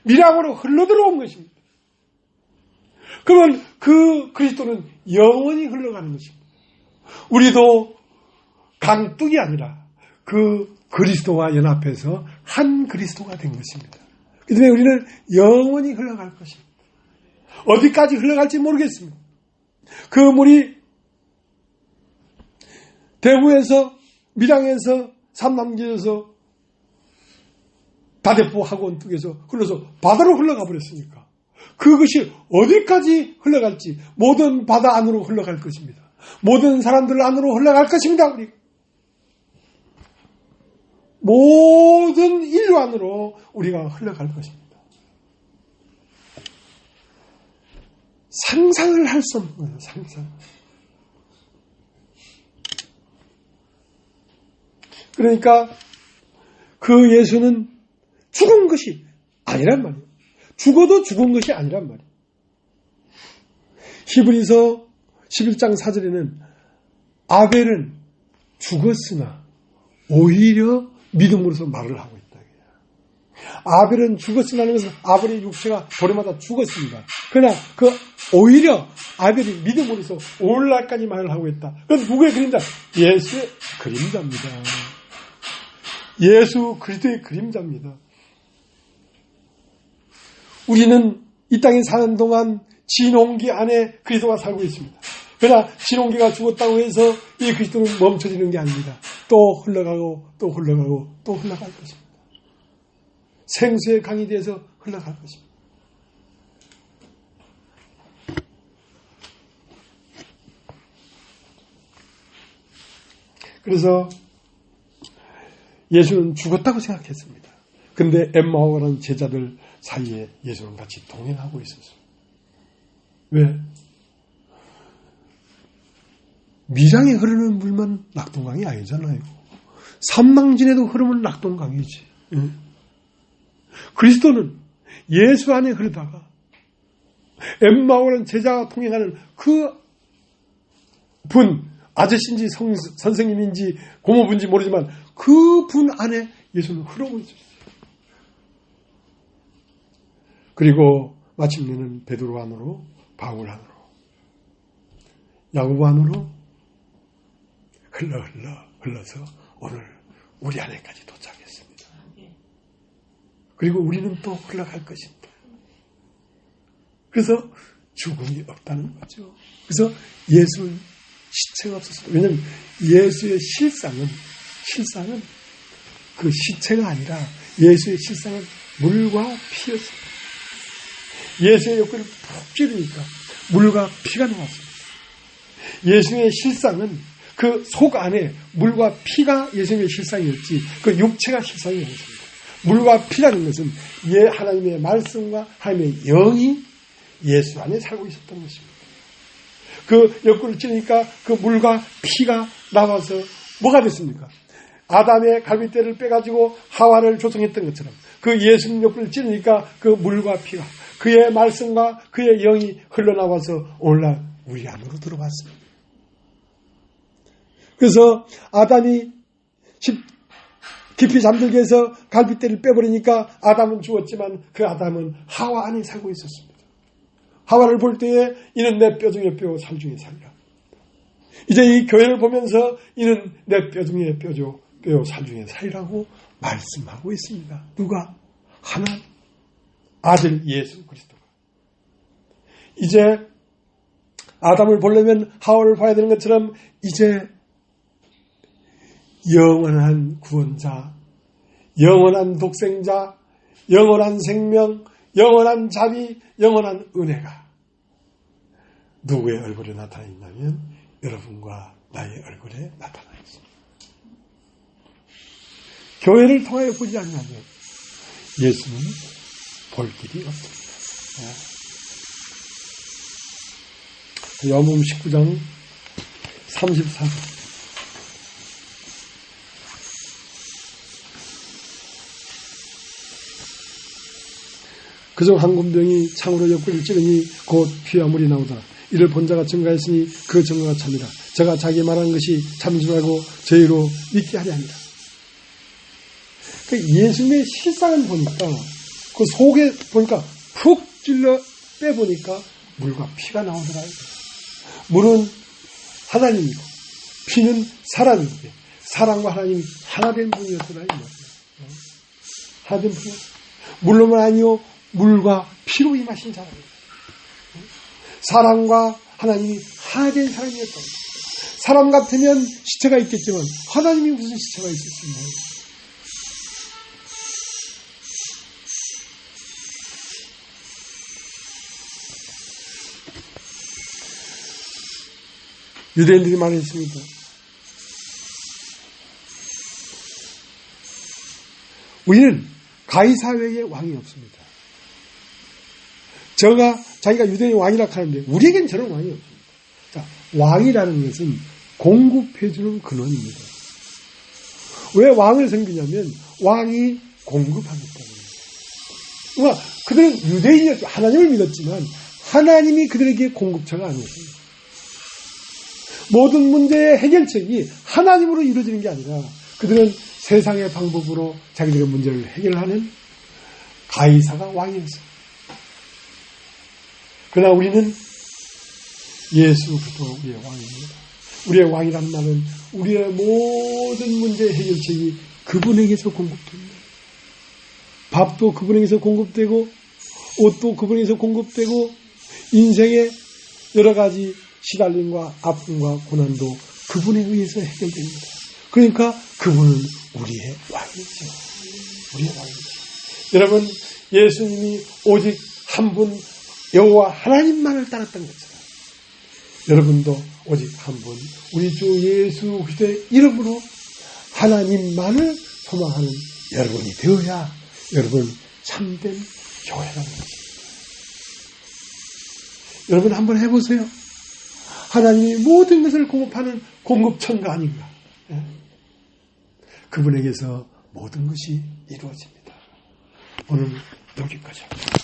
밀양으로 흘러 들어온 것입니다. 그러면 그 그리스도는 영원히 흘러가는 것입니다. 우리도 강둑이 아니라 그 그리스도와 연합해서 한 그리스도가 된 것입니다. 그 때문에 우리는 영원히 흘러갈 것입니다. 어디까지 흘러갈지 모르겠습니다. 그 물이 대구에서 밀양에서 삼남제에서 다대포 학원뚝에서 흘러서 바다로 흘러가 버렸으니까 그것이 어디까지 흘러갈지 모든 바다 안으로 흘러갈 것입니다. 모든 사람들 안으로 흘러갈 것입니다. 우리 모든 인류 안으로 우리가 흘러갈 것입니다. 상상을 할 수 없는 거예요. 상상. 그러니까 그 예수는 죽은 것이 아니란 말이에요. 죽어도 죽은 것이 아니란 말이에요. 히브리서 11장 4절에는 아벨은 죽었으나 오히려 믿음으로서 말을 하고 있다. 아벨은 죽었으라는 것은 아벨의 육체가 돌에마다 죽었습니다. 그러나 그 오히려 아벨이 믿음으로서 오늘날까지 말을 하고 있다. 그건 누구의 그림자? 예수의 그림자입니다. 예수 그리스도의 그림자입니다. 우리는 이 땅에 사는 동안 진홍기 안에 그리스도가 살고 있습니다. 그러나 진홍기가 죽었다고 해서 이 그리스도는 멈춰지는 게 아닙니다. 또 흘러가고 또 흘러가고 또 흘러갈 것입니다. 생수의 강이 돼서 흘러갈 것입니다. 그래서 예수는 죽었다고 생각했습니다. 근데 엠마오라는 제자들 사이에 예수는 같이 동행하고 있었어요. 왜? 밀양에 흐르는 물만 낙동강이 아니잖아요. 삼망진에도 흐르면 낙동강이지. 응? 그리스도는 예수 안에 흐르다가 엠마오라는 제자와 통행하는 그 분, 아저씨인지 선생님인지 고모분인지 모르지만 그 분 안에 예수는 흐르고 있었어요. 그리고 마침내는 베드로 안으로, 바울 안으로, 야고보 안으로 흘러서 오늘 우리 안에까지 도착했습니다. 그리고 우리는 또 흘러갈 것입니다. 그래서 죽음이 없다는 거죠. 그래서 예수는 시체가 없었습니다. 왜냐하면 예수의 실상은 그 시체가 아니라 예수의 실상은 물과 피였습니다. 예수의 옆구리를 푹 찌르니까 물과 피가 나왔습니다. 예수의 실상은 그 속 안에 물과 피가 예수님의 실상이었지 그 육체가 실상이 아니었습니다. 물과 피라는 것은 하나님의 말씀과 하나님의 영이 예수 안에 살고 있었던 것입니다. 그 옆구리를 찌르니까 그 물과 피가 나와서 뭐가 됐습니까? 아담의 갈빗대를 빼가지고 하와를 조성했던 것처럼 그 예수님 옆구리를 찌르니까 그 물과 피가 그의 말씀과 그의 영이 흘러나와서 오늘날 우리 안으로 들어왔습니다. 그래서 아담이 깊이 잠들게 해서 갈빗대를 빼버리니까 아담은 죽었지만 그 아담은 하와 안에 살고 있었습니다. 하와를 볼 때에 이는 내 뼈 중에 뼈, 살 중에 살이라. 이제 이 교회를 보면서 이는 내 뼈 중에 뼈죠, 뼈, 살 중에 살이라고 말씀하고 있습니다. 누가? 하나님, 아들 예수 그리스도가. 이제 아담을 보려면 하와를 봐야 되는 것처럼 이제 영원한 구원자, 영원한 독생자, 영원한 생명, 영원한 자비, 영원한 은혜가 누구의 얼굴에 나타나 있냐면 여러분과 나의 얼굴에 나타나 있습니다. 교회를 통하여 보지 않냐면 예수는 볼 길이 없습니다. 요한복음 19장 34절. 그중 한 군병이 창으로 옆구리를 찌르니 곧 피와 물이 나오더라. 이를 본 자가 증가했으니 그 증거가 참이라. 저가 자기 말한 것이 참인 줄 알고 저희로 믿게 하려 합니다. 예수님의 실상을 보니까 그 속에 보니까 푹 찔러 빼보니까 물과 피가 나오더라. 물은 하나님이고 피는 사람인데 사랑과 하나님이 하나된 분이었더라. 하나된 분이 물로만 아니요 물과 피로 임하신 사람이에요. 사랑과 하나님이 하나된 사람이었다. 사람 같으면 시체가 있겠지만 하나님이 무슨 시체가 있었습니까? 유대인들이 말했습니다. 우리는 가이사 외에 왕이 없습니다. 자기가 유대인의 왕이라 하는데 우리에겐 저런 왕이 없습니다. 자, 왕이라는 것은 공급해주는 근원입니다. 왜 왕을 섬기냐면 왕이 공급하기 때문입니다. 그러니까 그들은 유대인이었죠. 하나님을 믿었지만 하나님이 그들에게 공급처가 아니었습니다. 모든 문제의 해결책이 하나님으로 이루어지는 게 아니라 그들은 세상의 방법으로 자기들의 문제를 해결하는 가이사가 왕이었습니다. 그러나 우리는 예수 그리스도 우리의 왕입니다. 우리의 왕이라는 말은 우리의 모든 문제의 해결책이 그분에게서 공급됩니다. 밥도 그분에게서 공급되고 옷도 그분에게서 공급되고 인생의 여러 가지 시달림과 아픔과 고난도 그분에 의해서 해결됩니다. 그러니까 그분은 우리의 왕이죠. 우리의 왕이죠. 여러분, 예수님이 오직 한 분 여호와 하나님만을 따랐던 것처럼 여러분도 오직 한 분 우리 주 예수 그리스도의 이름으로 하나님만을 소망하는 여러분이 되어야 여러분 참된 교회라는 것입니다. 여러분 한번 해보세요. 하나님이 모든 것을 공급하는 공급천가 아닌가. 그분에게서 모든 것이 이루어집니다. 오늘 여기까지 합니다.